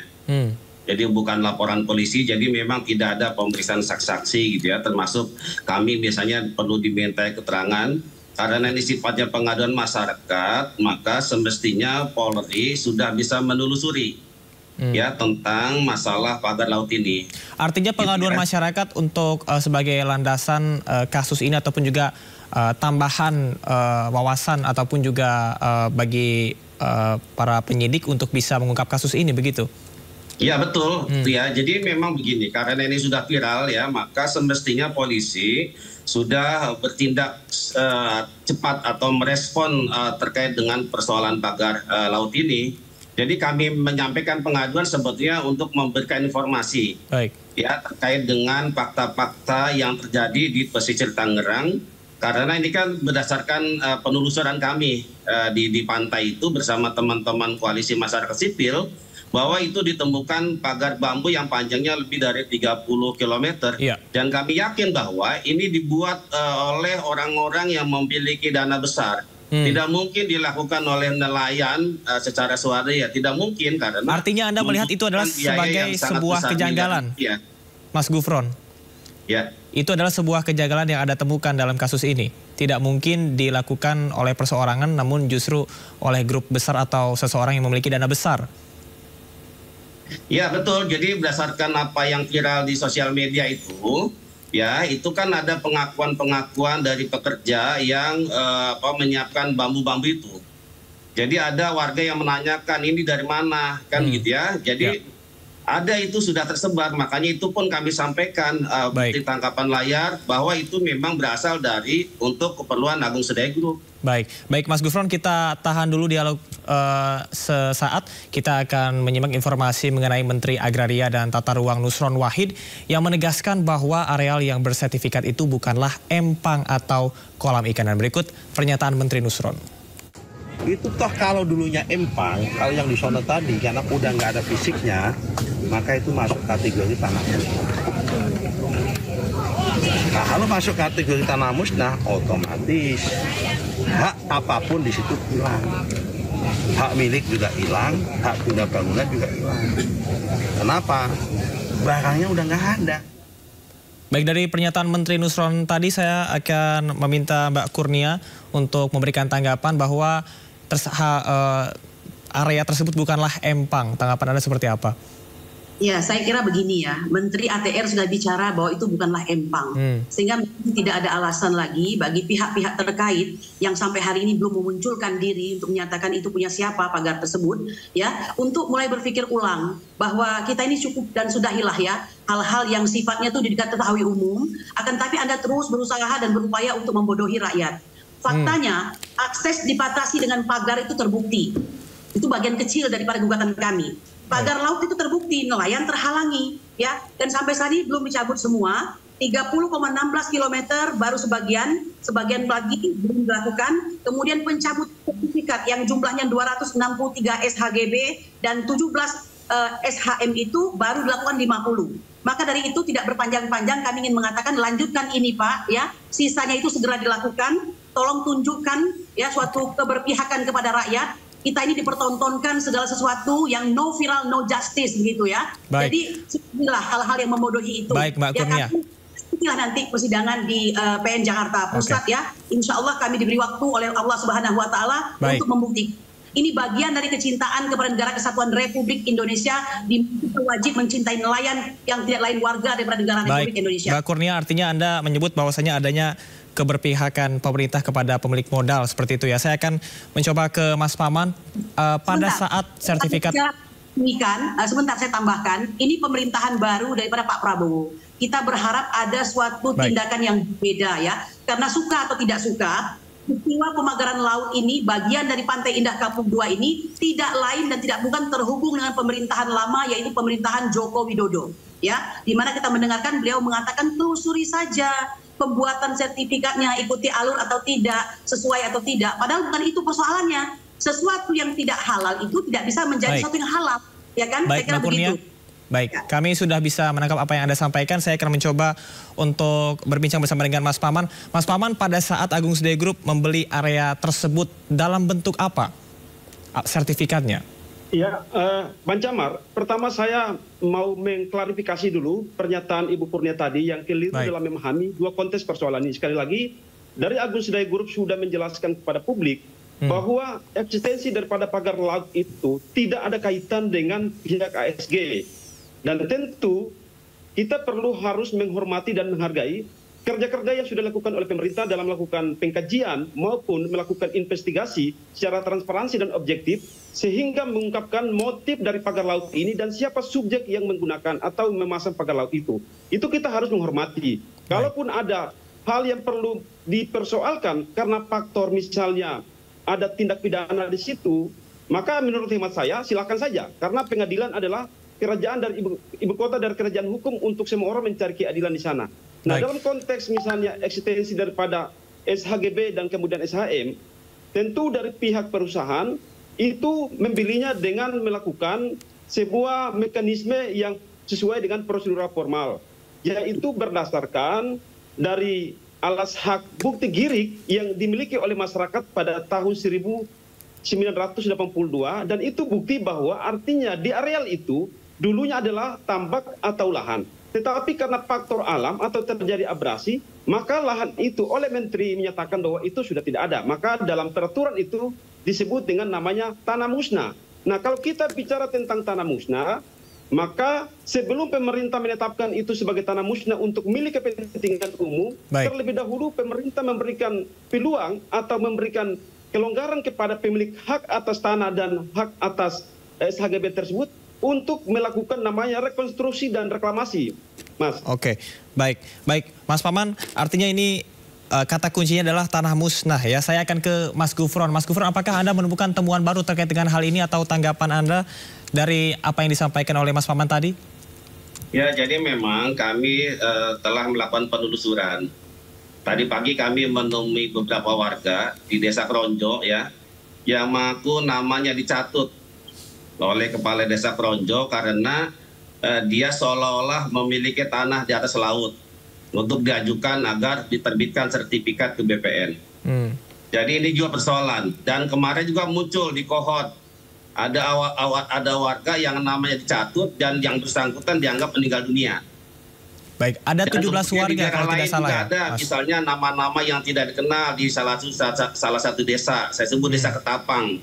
Jadi bukan laporan polisi, jadi memang tidak ada pemeriksaan saksi-saksi gitu ya. Termasuk kami biasanya perlu dimintai keterangan. Karena ini sifatnya pengaduan masyarakat, maka semestinya Polri sudah bisa menelusuri ya tentang masalah pagar laut ini. Artinya pengaduan masyarakat untuk sebagai landasan kasus ini ataupun juga tambahan wawasan ataupun juga bagi para penyidik untuk bisa mengungkap kasus ini, begitu? Ya betul, ya. Jadi memang begini, karena ini sudah viral ya, maka semestinya polisi sudah bertindak cepat atau merespon terkait dengan persoalan pagar laut ini. Jadi kami menyampaikan pengaduan sebetulnya untuk memberikan informasi ya terkait dengan fakta-fakta yang terjadi di pesisir Tangerang. Karena ini kan berdasarkan penelusuran kami di pantai itu bersama teman-teman koalisi masyarakat sipil, bahwa itu ditemukan pagar bambu yang panjangnya lebih dari 30 km. Dan kami yakin bahwa ini dibuat oleh orang-orang yang memiliki dana besar. Tidak mungkin dilakukan oleh nelayan secara swadaya, tidak mungkin. Karena artinya Anda melihat itu adalah sebagai sebuah kejanggalan, Mas Gufron? Ya. Itu adalah sebuah kejanggalan yang Anda temukan dalam kasus ini. Tidak mungkin dilakukan oleh perseorangan, namun justru oleh grup besar atau seseorang yang memiliki dana besar. Ya betul, jadi berdasarkan apa yang viral di sosial media itu, ya itu kan ada pengakuan-pengakuan dari pekerja yang menyiapkan bambu-bambu itu. Jadi ada warga yang menanyakan ini dari mana, kan gitu ya. Jadi ada itu sudah tersebar, makanya itu pun kami sampaikan di tangkapan layar bahwa itu memang berasal dari untuk keperluan Agung Sidang Group. Baik Mas Gufron, kita tahan dulu dialog sesaat. Kita akan menyimak informasi mengenai Menteri Agraria dan Tata Ruang Nusron Wahid yang menegaskan bahwa areal yang bersertifikat itu bukanlah empang atau kolam ikan. Dan berikut pernyataan Menteri Nusron. Itu toh kalau dulunya empang, kalau yang di sana tadi karena udah nggak ada fisiknya, maka itu masuk kategori tanah musnah. Nah, kalau masuk kategori tanah musnah, otomatis hak apapun di situ hilang. Hak milik juga hilang, hak guna bangunan juga hilang. Kenapa? Barangnya udah nggak ada. Baik, dari pernyataan Menteri Nusron tadi saya akan meminta Mbak Kurnia untuk memberikan tanggapan bahwa area tersebut bukanlah empang. Tanggapan Anda seperti apa? Ya, saya kira begini ya, Menteri ATR sudah bicara bahwa itu bukanlah empang. Sehingga tidak ada alasan lagi bagi pihak-pihak terkait yang sampai hari ini belum memunculkan diri untuk menyatakan itu punya siapa pagar tersebut, ya, untuk mulai berpikir ulang bahwa kita ini cukup dan sudahilah ya, hal-hal yang sifatnya itu diketahui umum, akan tapi Anda terus berusaha dan berupaya untuk membodohi rakyat. Faktanya, akses dibatasi dengan pagar itu terbukti. Itu bagian kecil daripada gugatan kami. Pagar laut itu terbukti, nelayan terhalangi. ya, dan sampai saat ini belum dicabut semua. 30,16 km baru sebagian lagi belum dilakukan. Kemudian pencabut sertifikat yang jumlahnya 263 SHGB dan 17 SHM itu baru dilakukan 50. Maka dari itu tidak berpanjang-panjang kami ingin mengatakan lanjutkan ini Pak, ya, sisanya itu segera dilakukan. Tolong tunjukkan ya suatu keberpihakan kepada rakyat. Kita ini dipertontonkan segala sesuatu yang no viral, no justice begitu ya. Baik. Jadi inilah hal-hal yang membodohi itu. Baik, Mbak Kurnia. Inilah nanti persidangan di PN Jakarta Pusat ya. Insya Allah kami diberi waktu oleh Allah Subhanahu Wa Taala untuk membuktikan. Ini bagian dari kecintaan kepada Negara Kesatuan Republik Indonesia, di wajib mencintai nelayan yang tidak lain warga daripada negara Republik Indonesia. Mbak Kurnia, artinya Anda menyebut bahwasanya adanya keberpihakan pemerintah kepada pemilik modal seperti itu ya. Saya akan mencoba ke Mas Paman pada saat sertifikat. Sebentar saya tambahkan, ini pemerintahan baru daripada Pak Prabowo. Kita berharap ada suatu tindakan yang beda ya, karena suka atau tidak suka, peristiwa pemagaran laut ini bagian dari Pantai Indah Kapuk 2 ini tidak lain dan tidak bukan terhubung dengan pemerintahan lama, yaitu pemerintahan Joko Widodo ya, di mana kita mendengarkan beliau mengatakan telusuri saja pembuatan sertifikatnya, ikuti alur atau tidak, sesuai atau tidak, padahal bukan itu persoalannya. Sesuatu yang tidak halal itu tidak bisa menjadi sesuatu yang halal, ya kan? Baik, Mbak Kurnia. Baik, kami sudah bisa menangkap apa yang Anda sampaikan. Saya akan mencoba untuk berbincang bersama dengan Mas Paman. Mas Paman, pada saat Agung Sedayo Group membeli area tersebut dalam bentuk apa sertifikatnya? Ya, Bang Camar, pertama saya mau mengklarifikasi dulu pernyataan Ibu Kurnia tadi yang keliru dalam memahami dua konteks persoalan ini. Sekali lagi, dari Agung Sedayo Group sudah menjelaskan kepada publik bahwa eksistensi daripada pagar laut itu tidak ada kaitan dengan pihak ASG. Dan tentu kita harus menghormati dan menghargai kerja-kerja yang sudah dilakukan oleh pemerintah dalam melakukan pengkajian maupun melakukan investigasi secara transparansi dan objektif sehingga mengungkapkan motif dari pagar laut ini dan siapa subjek yang menggunakan atau memasang pagar laut itu. Itu kita harus menghormati. Kalaupun ada hal yang perlu dipersoalkan karena faktor misalnya ada tindak pidana di situ, maka menurut hemat saya silakan saja, karena pengadilan adalah kerajaan dari ibu kota dari kerajaan hukum untuk semua orang mencari keadilan di sana. Nah, dalam konteks misalnya eksistensi daripada SHGB dan kemudian SHM, tentu dari pihak perusahaan itu membelinya dengan melakukan sebuah mekanisme yang sesuai dengan prosedur formal, yaitu berdasarkan dari alas hak bukti girik yang dimiliki oleh masyarakat pada tahun 1982, dan itu bukti bahwa artinya di areal itu dulunya adalah tambak atau lahan. Tetapi karena faktor alam atau terjadi abrasi, maka lahan itu oleh Menteri menyatakan bahwa itu sudah tidak ada. Maka dalam peraturan itu disebut dengan namanya tanah musnah. Nah, kalau kita bicara tentang tanah musnah, maka sebelum pemerintah menetapkan itu sebagai tanah musnah untuk milik kepentingan umum, terlebih dahulu pemerintah memberikan peluang atau memberikan kelonggaran kepada pemilik hak atas tanah dan hak atas SHGB tersebut untuk melakukan namanya rekonstruksi dan reklamasi, Mas. Oke, baik. Mas Paman, artinya ini kata kuncinya adalah tanah musnah ya. Saya akan ke Mas Gufron. Mas Gufron, apakah Anda menemukan temuan baru terkait dengan hal ini atau tanggapan Anda dari apa yang disampaikan oleh Mas Paman tadi? Ya, jadi memang kami telah melakukan penelusuran. Tadi pagi kami menemui beberapa warga di Desa Kronjo ya, yang mengaku namanya dicatut oleh Kepala Desa Kronjo karena dia seolah-olah memiliki tanah di atas laut untuk diajukan agar diterbitkan sertifikat ke BPN. Jadi ini juga persoalan. Dan kemarin juga muncul di Kohot, ada warga yang namanya dicatut dan yang bersangkutan dianggap meninggal dunia. Baik, ada 17 warga kalau tidak salah ya, ada, misalnya nama-nama yang tidak dikenal di salah satu desa, saya sebut Desa Ketapang.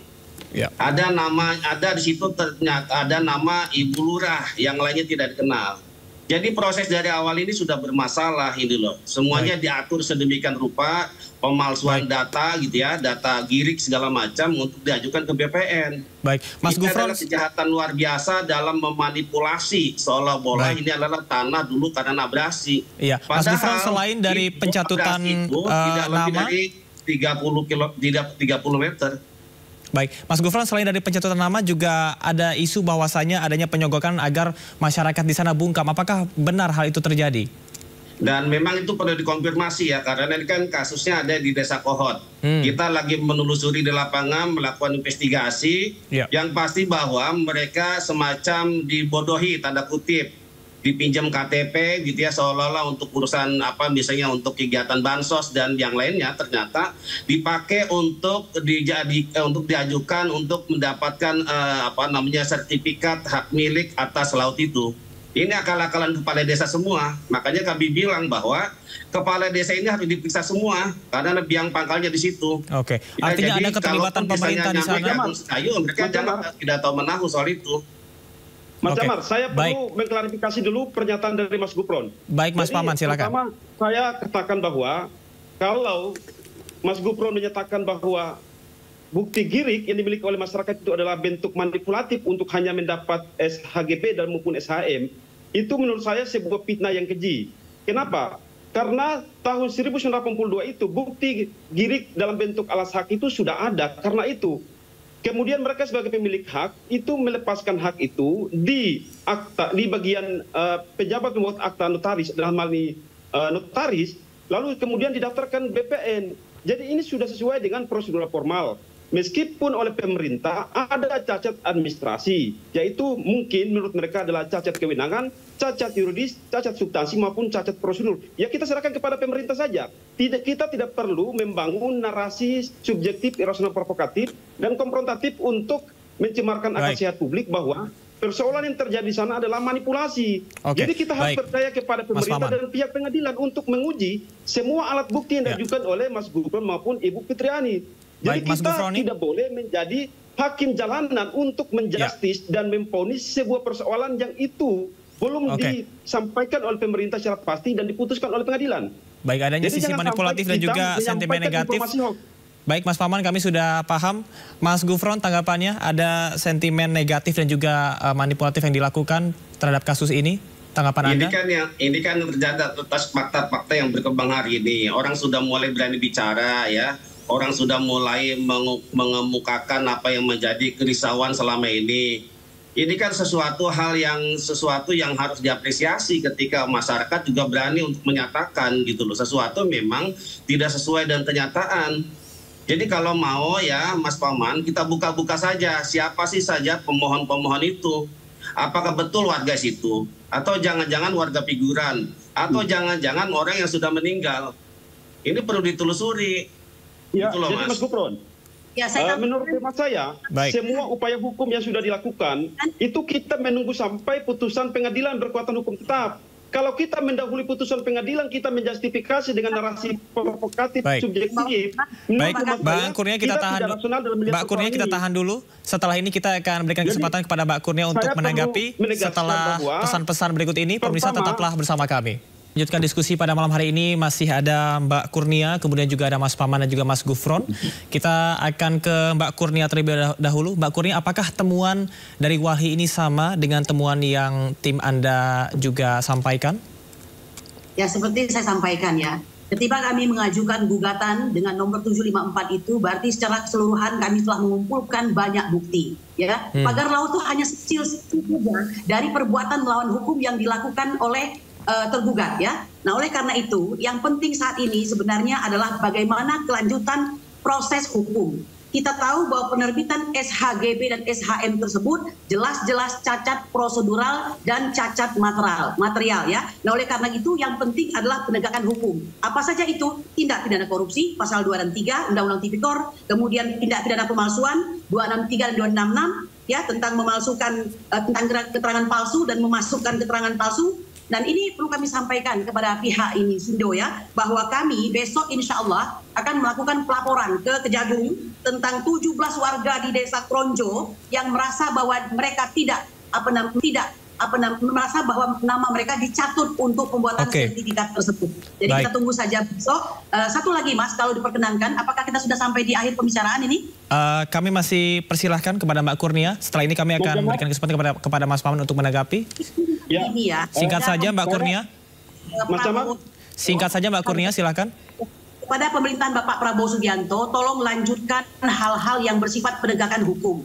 Ya. Ada di situ ternyata ada nama Ibu Lurah, yang lainnya tidak dikenal. Jadi proses dari awal ini sudah bermasalah ini loh. Semuanya diatur sedemikian rupa, pemalsuan data gitu ya, data girik segala macam untuk diajukan ke BPN. Baik, Mas Gufron, adalah kejahatan luar biasa dalam memanipulasi seolah-olah ini adalah tanah dulu karena abrasi. Iya, Mas Gufron, selain dari pencatutan tidak lebih nama dari 30 meter. Baik, Mas Gufron, selain dari pencatutan nama juga ada isu bahwasanya adanya penyogokan agar masyarakat di sana bungkam. Apakah benar hal itu terjadi? Dan memang itu perlu dikonfirmasi ya, karena ini kan kasusnya ada di Desa Kohot. Kita lagi menelusuri di lapangan, melakukan investigasi, yang pasti bahwa mereka semacam dibodohi, tanda kutip, dipinjam KTP gitu ya, seolah-olah untuk urusan apa, misalnya untuk kegiatan bansos dan yang lainnya, ternyata dipakai untuk diajukan untuk mendapatkan sertifikat hak milik atas laut itu. Ini akal-akalan kepala desa semua. Makanya kami bilang bahwa kepala desa ini harus diperiksa semua karena biang pangkalnya di situ. Oke. Artinya ada keterlibatan pemerintah di sana. Ayo, mereka jangan tidak tahu menahu soal itu. Mas Jamar, saya perlu mengklarifikasi dulu pernyataan dari Mas Gufron. Baik, Mas Paman, silakan. Pertama, saya katakan bahwa kalau Mas Gufron menyatakan bahwa bukti girik yang dimiliki oleh masyarakat itu adalah bentuk manipulatif untuk hanya mendapat SHGB dan maupun SHM, itu menurut saya sebuah fitnah yang keji. Kenapa? Karena tahun 1982 itu bukti girik dalam bentuk alas hak itu sudah ada. Karena itu kemudian mereka sebagai pemilik hak itu melepaskan hak itu di akta, di bagian pejabat pembuat akta notaris, dalam hal ini notaris, lalu kemudian didaftarkan BPN. Jadi ini sudah sesuai dengan prosedur formal. Meskipun oleh pemerintah ada cacat administrasi, yaitu mungkin menurut mereka adalah cacat kewenangan, cacat yuridis, cacat substansi maupun cacat prosedur. Ya kita serahkan kepada pemerintah saja. Kita tidak perlu membangun narasi subjektif, irasional, provokatif, dan konfrontatif untuk mencemarkan akal sehat publik bahwa persoalan yang terjadi di sana adalah manipulasi. Jadi kita harus percaya kepada pemerintah dan pihak pengadilan untuk menguji semua alat bukti yang diajukan oleh Mas Gufron maupun Ibu Fitriani. Jadi kita tidak boleh menjadi hakim jalanan untuk menjustis dan memvonis sebuah persoalan yang itu belum disampaikan oleh pemerintah secara pasti dan diputuskan oleh pengadilan. Baik, adanya sisi manipulatif dan juga sentimen negatif. Baik, Mas Paman, kami sudah paham. Mas Gufron, tanggapannya ada sentimen negatif dan juga manipulatif yang dilakukan terhadap kasus ini? Tanggapan Anda? Ini kan terjadi atas fakta-fakta yang berkembang hari ini. Orang sudah mulai berani bicara ya. Orang sudah mulai mengemukakan apa yang menjadi kerisauan selama ini. Ini kan sesuatu yang harus diapresiasi ketika masyarakat juga berani untuk menyatakan gitu loh. Sesuatu memang tidak sesuai dengan kenyataan. Jadi kalau mau ya Mas Paman, kita buka-buka saja siapa sih saja pemohon-pemohon itu. Apakah betul warga situ? Atau jangan-jangan warga figuran? Atau jangan-jangan orang yang sudah meninggal? Ini perlu ditelusuri. Ya, jadi Mas Gufron, menurut hemat saya, semua upaya hukum yang sudah dilakukan, itu kita menunggu sampai putusan pengadilan berkekuatan hukum tetap. Kalau kita mendahului putusan pengadilan, kita menjustifikasi dengan narasi provokatif, subjektif. Baik, Mbak Kurnia kita tahan dulu. Mbak Kurnia kita tahan dulu. Setelah ini kita akan berikan kesempatan kepada Mbak Kurnia untuk menanggapi setelah pesan-pesan berikut ini. Pemirsa tetaplah bersama kami. Lanjutkan diskusi pada malam hari ini, masih ada Mbak Kurnia, kemudian juga ada Mas Paman dan juga Mas Gufron. Kita akan ke Mbak Kurnia terlebih dahulu. Mbak Kurnia, apakah temuan dari Walhi ini sama dengan temuan yang tim Anda juga sampaikan? Ya, seperti saya sampaikan ya. Ketika kami mengajukan gugatan dengan nomor 754 itu, berarti secara keseluruhan kami telah mengumpulkan banyak bukti. Ya, pagar laut itu hanya kecil saja dari perbuatan melawan hukum yang dilakukan oleh tergugat ya. Nah, oleh karena itu yang penting saat ini sebenarnya adalah bagaimana kelanjutan proses hukum. Kita tahu bahwa penerbitan SHGB dan SHM tersebut jelas-jelas cacat prosedural dan cacat material ya. Nah, oleh karena itu yang penting adalah penegakan hukum. Apa saja itu? Tindak pidana korupsi pasal 2 dan 3 Undang-Undang Tipikor, kemudian tindak pidana pemalsuan 263 dan 266 ya, tentang memalsukan tentang keterangan palsu dan memasukkan keterangan palsu. Dan ini perlu kami sampaikan kepada pihak ini Sindo ya, bahwa kami besok insya Allah akan melakukan pelaporan ke Kejagung tentang 17 warga di Desa Kronjo yang merasa bahwa mereka merasa bahwa nama mereka dicatut untuk pembuatan sertifikat tersebut. Jadi kita tunggu saja besok. Satu lagi Mas, kalau diperkenankan, apakah kita sudah sampai di akhir pembicaraan ini? Kami masih persilahkan kepada Mbak Kurnia. Setelah ini kami akan memberikan kesempatan kepada Mas Paman untuk menanggapi. Ya. Singkat saja Mbak Kurnia. Mas Jamar. Singkat saja Mbak Kurnia, silakan. kepada pemerintahan Bapak Prabowo Subianto, tolong lanjutkan hal-hal yang bersifat penegakan hukum.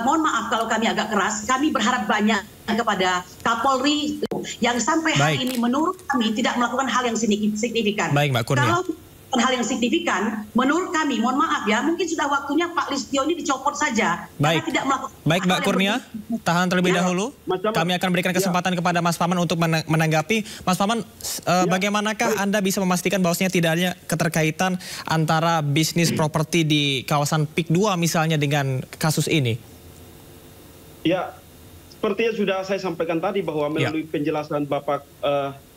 Mohon maaf kalau kami agak keras, kami berharap banyak kepada Kapolri yang sampai hari ini menurut kami tidak melakukan hal yang signifikan. Baik, Mbak Kurnia. Kalau hal yang signifikan, menurut kami, mohon maaf ya, mungkin sudah waktunya Pak Listio ini dicopot saja. Baik, tidak melakukan baik Mbak Kurnia, tahan terlebih dahulu. Kami akan berikan kesempatan kepada Mas Paman untuk menanggapi. Mas Paman, bagaimanakah Anda bisa memastikan bahwasanya tidak ada keterkaitan antara bisnis properti di kawasan PIK 2 misalnya dengan kasus ini? Ya, seperti yang sudah saya sampaikan tadi bahwa melalui penjelasan Bapak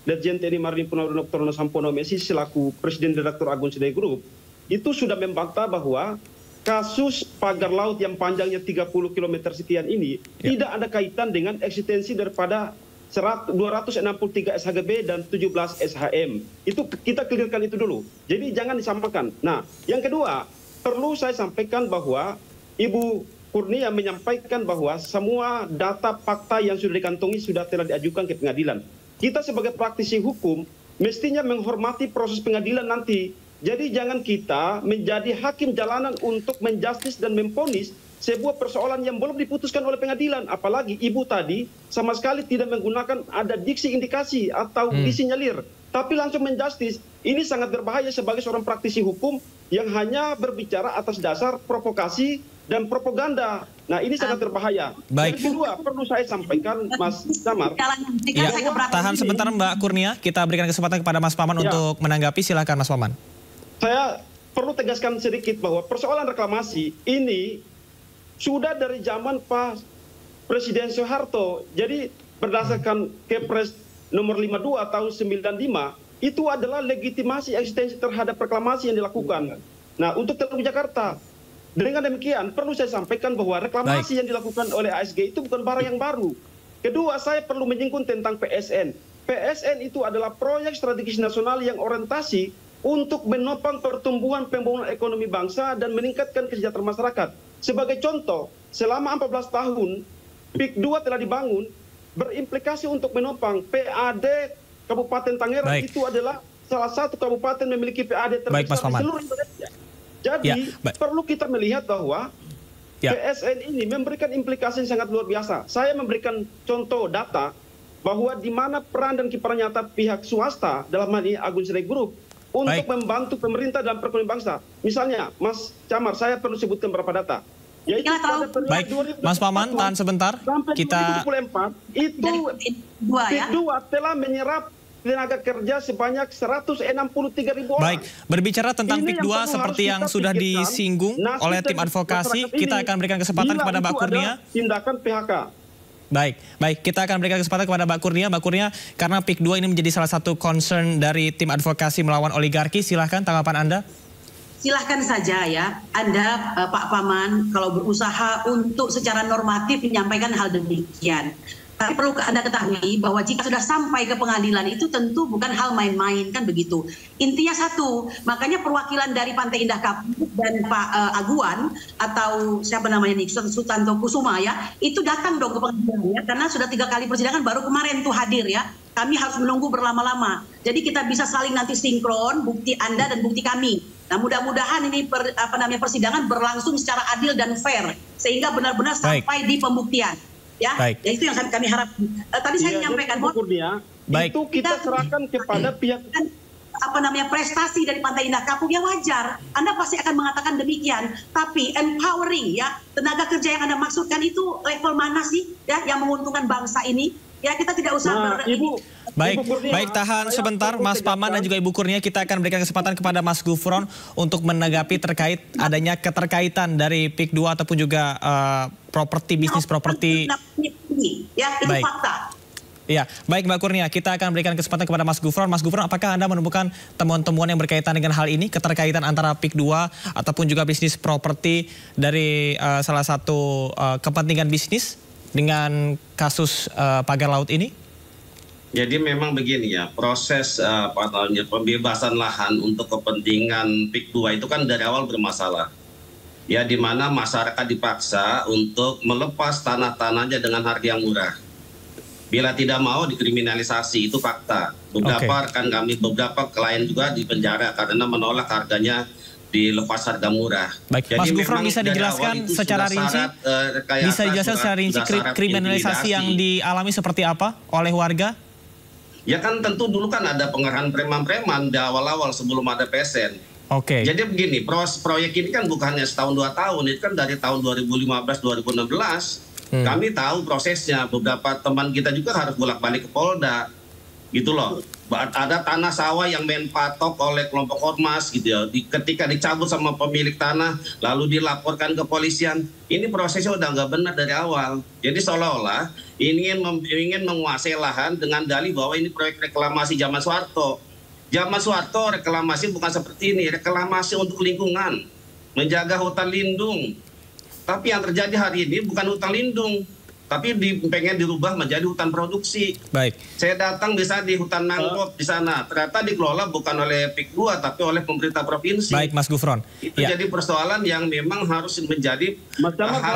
Dirjen TNI Marinir Purnawirawan Dr. Sampono Mesi selaku Presiden Direktur Agung Sedayu Group itu sudah membantah bahwa kasus pagar laut yang panjangnya 30 km sekian ini tidak ada kaitan dengan eksistensi daripada 263 SHGB dan 17 SHM. Itu kita clearkan itu dulu. Jadi jangan disamakan. Nah, yang kedua, perlu saya sampaikan bahwa Ibu Kurnia menyampaikan bahwa semua data fakta yang sudah dikantongi sudah telah diajukan ke pengadilan. Kita sebagai praktisi hukum mestinya menghormati proses pengadilan nanti. Jadi jangan kita menjadi hakim jalanan untuk menjustis dan memponis sebuah persoalan yang belum diputuskan oleh pengadilan. Apalagi ibu tadi sama sekali tidak menggunakan ada diksi indikasi atau disinyalir. Tapi langsung menjustis. Ini sangat berbahaya sebagai seorang praktisi hukum yang hanya berbicara atas dasar provokasi dan propaganda. Nah, ini sangat berbahaya. Baik. Yang kedua, perlu saya sampaikan, Mas Damar. Ya, tahan sebentar Mbak Kurnia, kita berikan kesempatan kepada Mas Paman untuk menanggapi. Silakan Mas Paman. Saya perlu tegaskan sedikit bahwa persoalan reklamasi ini sudah dari zaman Pak Presiden Soeharto. Jadi berdasarkan Kepres nomor 52 tahun 95, itu adalah legitimasi eksistensi terhadap reklamasi yang dilakukan. Nah, untuk Teluk Jakarta, dengan demikian perlu saya sampaikan bahwa reklamasi yang dilakukan oleh ASG itu bukan barang yang baru. Kedua, saya perlu menyinggung tentang PSN. PSN itu adalah proyek strategis nasional yang orientasi untuk menopang pertumbuhan pembangunan ekonomi bangsa dan meningkatkan kesejahteraan masyarakat. Sebagai contoh, selama 14 tahun, PIK 2 telah dibangun, berimplikasi untuk menopang PAD Kabupaten Tangerang. Itu adalah salah satu kabupaten memiliki PAD terbesar di seluruh Indonesia. Jadi perlu kita melihat bahwa PSN ini memberikan implikasi yang sangat luar biasa. Saya memberikan contoh data bahwa di mana peran dan kiprah nyata pihak swasta dalam hal ini Agung Sedayu Group untuk membantu pemerintah dalam perekonomian bangsa. Misalnya, Mas Camar, saya perlu sebutkan beberapa data. Yaitu baik, Mas Paman, tahan sebentar. Kita 2024 itu PIK 2 telah menyerap tenaga kerja sebanyak 163.000 orang. Baik, berbicara tentang PIK 2 seperti yang sudah disinggung oleh tim advokasi, kita akan berikan kesempatan kepada Mbak Kurnia. Tindakan PHK. Baik, kita akan berikan kesempatan kepada Mbak Kurnia. Mbak Kurnia, karena PIK 2 ini menjadi salah satu concern dari tim advokasi melawan oligarki, silahkan tanggapan Anda. Silahkan saja ya, Anda Pak Paman kalau berusaha untuk secara normatif menyampaikan hal demikian. Tapi perlu Anda ketahui bahwa jika sudah sampai ke pengadilan itu tentu bukan hal main-main, kan begitu. Intinya satu, makanya perwakilan dari Pantai Indah Kapuk dan Pak Aguan atau siapa namanya nih, Sutanto Kusuma ya, itu datang dong ke pengadilan ya, karena sudah 3 kali persidangan baru kemarin tuh hadir ya. Kami harus menunggu berlama-lama. Jadi kita bisa saling nanti sinkron bukti Anda dan bukti kami. Nah, mudah-mudahan ini persidangan berlangsung secara adil dan fair sehingga benar-benar sampai di pembuktian. Ya, itu yang kami harap. Tadi saya menyampaikan itu kita serahkan kepada pihak prestasi dari Pantai Indah Kapuk ya wajar. Anda pasti akan mengatakan demikian. Tapi empowering ya, tenaga kerja yang Anda maksudkan itu level mana sih ya yang menguntungkan bangsa ini? Ya kita tidak usah Baik, tahan sebentar Mas Paman dan juga Ibu Kurnia. Kita akan berikan kesempatan kepada Mas Gufron untuk menanggapi terkait adanya keterkaitan dari PIK 2 ataupun juga bisnis properti. Ya, itu fakta. Ya, baik Mbak Kurnia, kita akan berikan kesempatan kepada Mas Gufron. Mas Gufron, apakah Anda menemukan temuan-temuan yang berkaitan dengan hal ini, keterkaitan antara PIK 2 ataupun juga bisnis properti dari salah satu kepentingan bisnis dengan kasus pagar laut ini? Jadi memang begini ya, proses pembebasan lahan untuk kepentingan PIK 2 itu kan dari awal bermasalah. Ya, di mana masyarakat dipaksa untuk melepas tanah-tanahnya dengan harga yang murah. Bila tidak mau dikriminalisasi, itu fakta. Beberapa rekan kami, beberapa klien juga di penjara karena menolak harganya dilepas harga murah. Baik, Mas Gufron bisa dijelaskan secara rinci, kriminalisasi yang dialami seperti apa oleh warga? Ya kan tentu dulu kan ada pengerahan preman-preman di awal-awal sebelum ada PSN. Oke. Jadi begini, proyek ini kan bukannya setahun 2 tahun, itu kan dari tahun 2015-2016. Kami tahu prosesnya, beberapa teman kita juga harus bolak-balik ke Polda, gitu loh. Ada tanah sawah yang main patok oleh kelompok ormas, gitu ya. Ketika dicabut sama pemilik tanah, lalu dilaporkan ke polisian, ini prosesnya udah nggak benar dari awal. Jadi seolah-olah ingin menguasai lahan dengan dalih bahwa ini proyek reklamasi zaman Soeharto. Zaman Soeharto reklamasi bukan seperti ini, reklamasi untuk lingkungan, menjaga hutan lindung. Tapi yang terjadi hari ini bukan hutan lindung, tapi pengen dirubah menjadi hutan produksi. Baik. Saya datang bisa di hutan mangrove di sana, ternyata dikelola bukan oleh PIK 2 tapi oleh pemerintah provinsi. Baik, Mas Gufron. Itu jadi persoalan yang memang harus menjadi.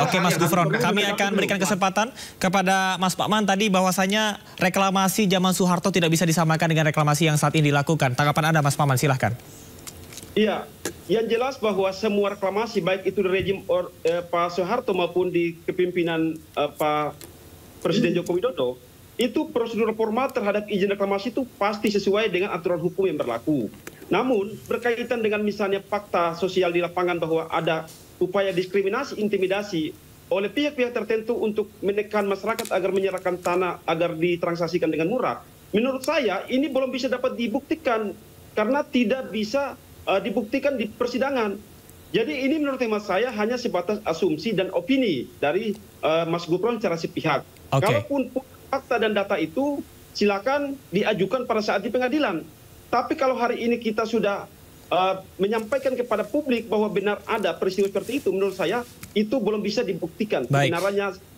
Oke, Mas Gufron, kami akan berikan kesempatan kepada Mas Pakman tadi bahwasanya reklamasi zaman Soeharto tidak bisa disamakan dengan reklamasi yang saat ini dilakukan. Tanggapan Anda, Mas Pakman, silahkan. Iya, yang jelas bahwa semua reklamasi baik itu di rejim Pak Soeharto maupun di kepemimpinan Pak Presiden Joko Widodo, itu prosedur formal terhadap izin reklamasi itu pasti sesuai dengan aturan hukum yang berlaku. Namun berkaitan dengan misalnya fakta sosial di lapangan bahwa ada upaya diskriminasi, intimidasi oleh pihak-pihak tertentu untuk menekan masyarakat agar menyerahkan tanah agar ditransaksikan dengan murah, menurut saya ini belum bisa dapat dibuktikan karena tidak bisa dibuktikan di persidangan. Jadi ini menurut hemat saya hanya sebatas asumsi dan opini dari Mas Gufron secara sepihak. Kalaupun fakta dan data itu silakan diajukan pada saat di pengadilan. Tapi kalau hari ini kita sudah menyampaikan kepada publik bahwa benar ada peristiwa seperti itu, menurut saya itu belum bisa dibuktikan kebenarannya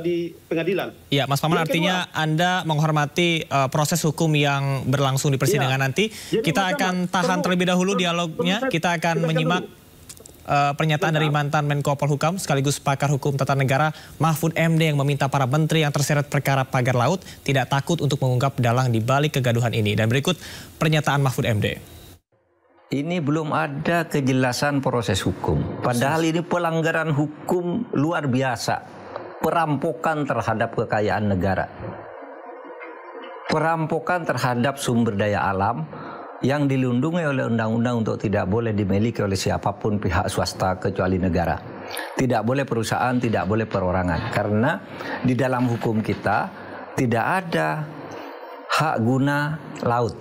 di pengadilan. Ya, Mas Pakman, artinya Anda menghormati proses hukum yang berlangsung di persidangan nanti. Kita akan tahan terlebih dahulu dialognya. Kita akan menyimak pernyataan dari mantan Menko Polhukam sekaligus pakar hukum tata negara Mahfud MD yang meminta para menteri yang terseret perkara pagar laut tidak takut untuk mengungkap dalang di balik kegaduhan ini. Dan berikut pernyataan Mahfud MD. Ini belum ada kejelasan proses hukum. Padahal ini pelanggaran hukum luar biasa. Perampokan terhadap kekayaan negara. Perampokan terhadap sumber daya alam yang dilindungi oleh undang-undang untuk tidak boleh dimiliki oleh siapapun pihak swasta kecuali negara. Tidak boleh perusahaan, tidak boleh perorangan. Karena di dalam hukum kita tidak ada hak guna laut.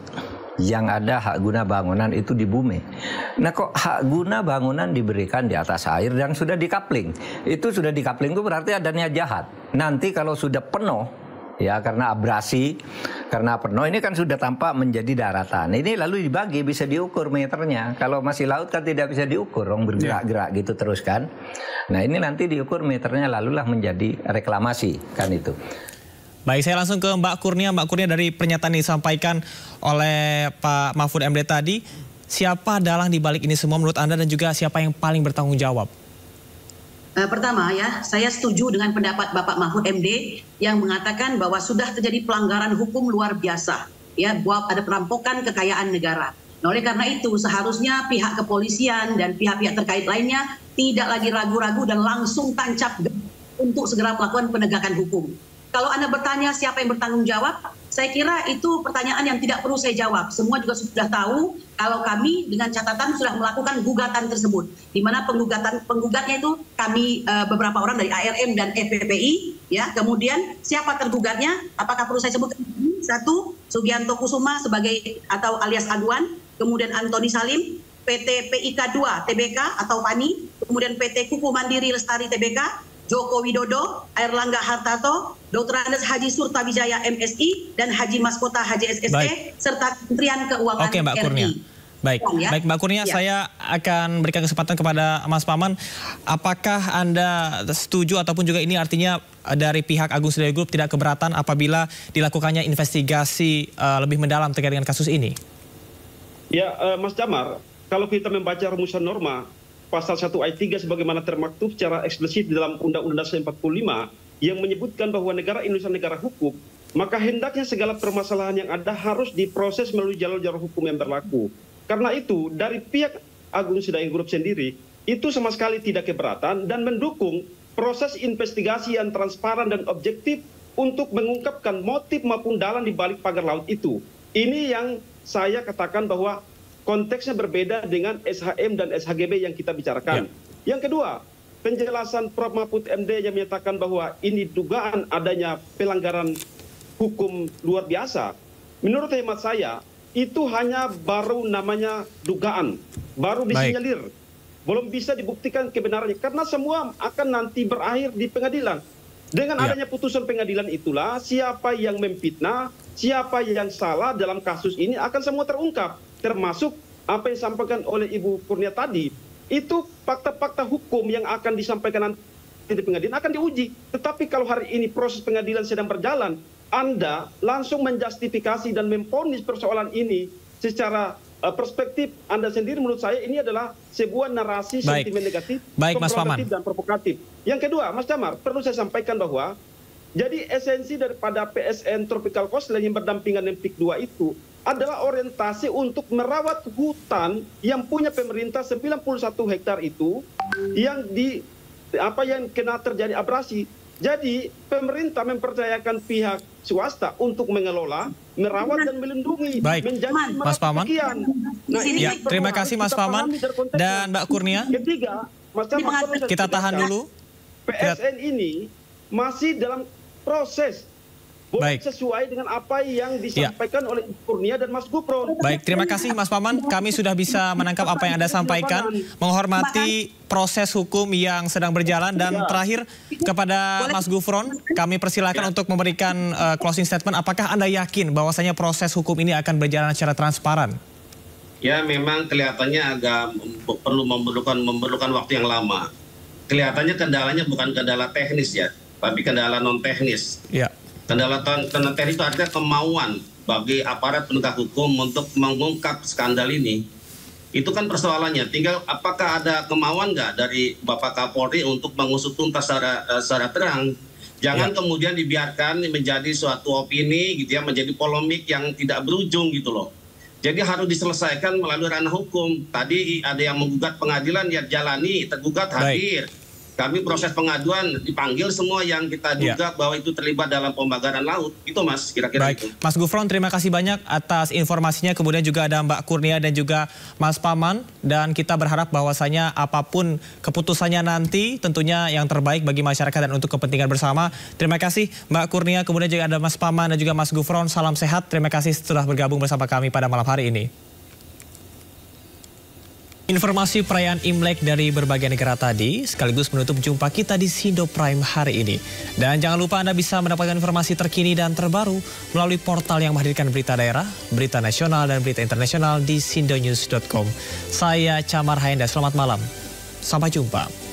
Yang ada hak guna bangunan itu di bumi. Nah kok hak guna bangunan diberikan di atas air dan sudah dikapling. Itu sudah dikapling itu berarti adanya jahat. Nanti kalau sudah penuh, ya karena abrasi, karena penuh ini kan sudah tampak menjadi daratan. Ini lalu dibagi bisa diukur meternya. Kalau masih laut kan tidak bisa diukur, orang bergerak-gerak gitu terus kan. Nah ini nanti diukur meternya lalulah menjadi reklamasi kan itu. Baik, saya langsung ke Mbak Kurnia. Mbak Kurnia, dari pernyataan yang disampaikan oleh Pak Mahfud MD tadi, siapa dalang di balik ini semua menurut Anda dan juga siapa yang paling bertanggung jawab? Pertama ya, saya setuju dengan pendapat Bapak Mahfud MD yang mengatakan bahwa sudah terjadi pelanggaran hukum luar biasa, ya, bahwa ada perampokan kekayaan negara. Nah, oleh karena itu seharusnya pihak kepolisian dan pihak-pihak terkait lainnya tidak lagi ragu-ragu dan langsung tancap untuk segera melakukan penegakan hukum. Kalau Anda bertanya siapa yang bertanggung jawab, saya kira itu pertanyaan yang tidak perlu saya jawab. Semua juga sudah tahu kalau kami dengan catatan sudah melakukan gugatan tersebut. Di mana penggugatnya itu kami beberapa orang dari ARM dan FPPI. Ya, kemudian siapa tergugatnya? Apakah perlu saya sebutkan? Satu, Sugianto Kusuma sebagai atau alias Aduan. Kemudian Antoni Salim, PT PIK 2 TBK atau PANI. Kemudian PT Kuku Mandiri Lestari TBK. Joko Widodo, Airlangga Hartarto, Dr. Andes Haji Surtawijaya MSI, dan Haji Maskota Haji SSE, serta Kementerian Keuangan Mbak Kurnia. RI. Baik Mbak Kurnia, saya akan berikan kesempatan kepada Mas Paman. Apakah Anda setuju ataupun juga ini artinya dari pihak Agung Sedayo Group tidak keberatan apabila dilakukannya investigasi lebih mendalam terkait dengan kasus ini? Ya, Mas Damar, kalau kita membaca rumusan norma, Pasal 1 ayat 3 sebagaimana termaktub secara eksplisit di dalam Undang-Undang Dasar 45 yang menyebutkan bahwa negara Indonesia negara hukum, maka hendaknya segala permasalahan yang ada harus diproses melalui jalur-jalur hukum yang berlaku. Karena itu, dari pihak Agung Sedayu Group sendiri, itu sama sekali tidak keberatan dan mendukung proses investigasi yang transparan dan objektif untuk mengungkapkan motif maupun dalang di balik pagar laut itu. Ini yang saya katakan bahwa konteksnya berbeda dengan SHM dan SHGB yang kita bicarakan. Yang kedua, penjelasan Prof. Mahfud MD yang menyatakan bahwa ini dugaan adanya pelanggaran hukum luar biasa. Menurut hemat saya, itu hanya baru namanya dugaan, baru disinyalir. Belum bisa dibuktikan kebenarannya, karena semua akan nanti berakhir di pengadilan. Dengan adanya putusan pengadilan itulah siapa yang memfitnah, siapa yang salah dalam kasus ini akan semua terungkap. Termasuk apa yang disampaikan oleh Ibu Kurnia tadi. Itu fakta-fakta hukum yang akan disampaikan nanti di pengadilan akan diuji. Tetapi kalau hari ini proses pengadilan sedang berjalan, Anda langsung menjustifikasi dan memvonis persoalan ini secara perspektif Anda sendiri, menurut saya ini adalah sebuah narasi sentimen negatif, konfrontatif dan provokatif. Yang kedua, Mas Damar, perlu saya sampaikan bahwa jadi esensi daripada PSN Tropical Coastline yang berdampingan dengan PIK 2 itu adalah orientasi untuk merawat hutan yang punya pemerintah 91 hektar itu yang kena terjadi abrasi. Jadi pemerintah mempercayakan pihak swasta untuk mengelola, merawat dan melindungi. Baik, Mas Paman. Nah, ya, terima kasih Mas Paman dan Mbak Kurnia. Ketiga, Mas Paman, kita tahan dulu. PSN ini masih dalam proses. Boleh sesuai dengan apa yang disampaikan oleh Kurnia dan Mas Gufron. Baik, terima kasih Mas Paman. Kami sudah bisa menangkap apa yang Anda sampaikan. Menghormati proses hukum yang sedang berjalan. Dan terakhir kepada Mas Gufron, kami persilakan untuk memberikan closing statement. Apakah Anda yakin bahwasanya proses hukum ini akan berjalan secara transparan? Ya, memang kelihatannya agak perlu memerlukan waktu yang lama. Kelihatannya kendalanya bukan kendala teknis ya, tapi kendala non teknis. Ya. Kendala teknis itu artinya kemauan bagi aparat penegak hukum untuk mengungkap skandal ini. Itu kan persoalannya. Tinggal apakah ada kemauan nggak dari Bapak Kapolri untuk mengusut tuntas secara terang. Jangan kemudian dibiarkan menjadi suatu opini gitu ya, menjadi polemik yang tidak berujung gitu loh. Jadi harus diselesaikan melalui ranah hukum. Tadi ada yang menggugat pengadilan, ya jalani, tergugat hadir. Kami proses pengaduan, dipanggil semua yang kita duga bahwa itu terlibat dalam pembakaran laut. Itu Mas, kira-kira itu. Mas Gufron, terima kasih banyak atas informasinya. Kemudian juga ada Mbak Kurnia dan juga Mas Paman. Dan kita berharap bahwasanya apapun keputusannya nanti tentunya yang terbaik bagi masyarakat dan untuk kepentingan bersama. Terima kasih Mbak Kurnia, kemudian juga ada Mas Paman dan juga Mas Gufron. Salam sehat, terima kasih sudah bergabung bersama kami pada malam hari ini. Informasi perayaan Imlek dari berbagai negara tadi sekaligus menutup jumpa kita di Sindo Prime hari ini. Dan jangan lupa Anda bisa mendapatkan informasi terkini dan terbaru melalui portal yang menghadirkan berita daerah, berita nasional dan berita internasional di sindonews.com. Saya Camar Haenda, selamat malam. Sampai jumpa.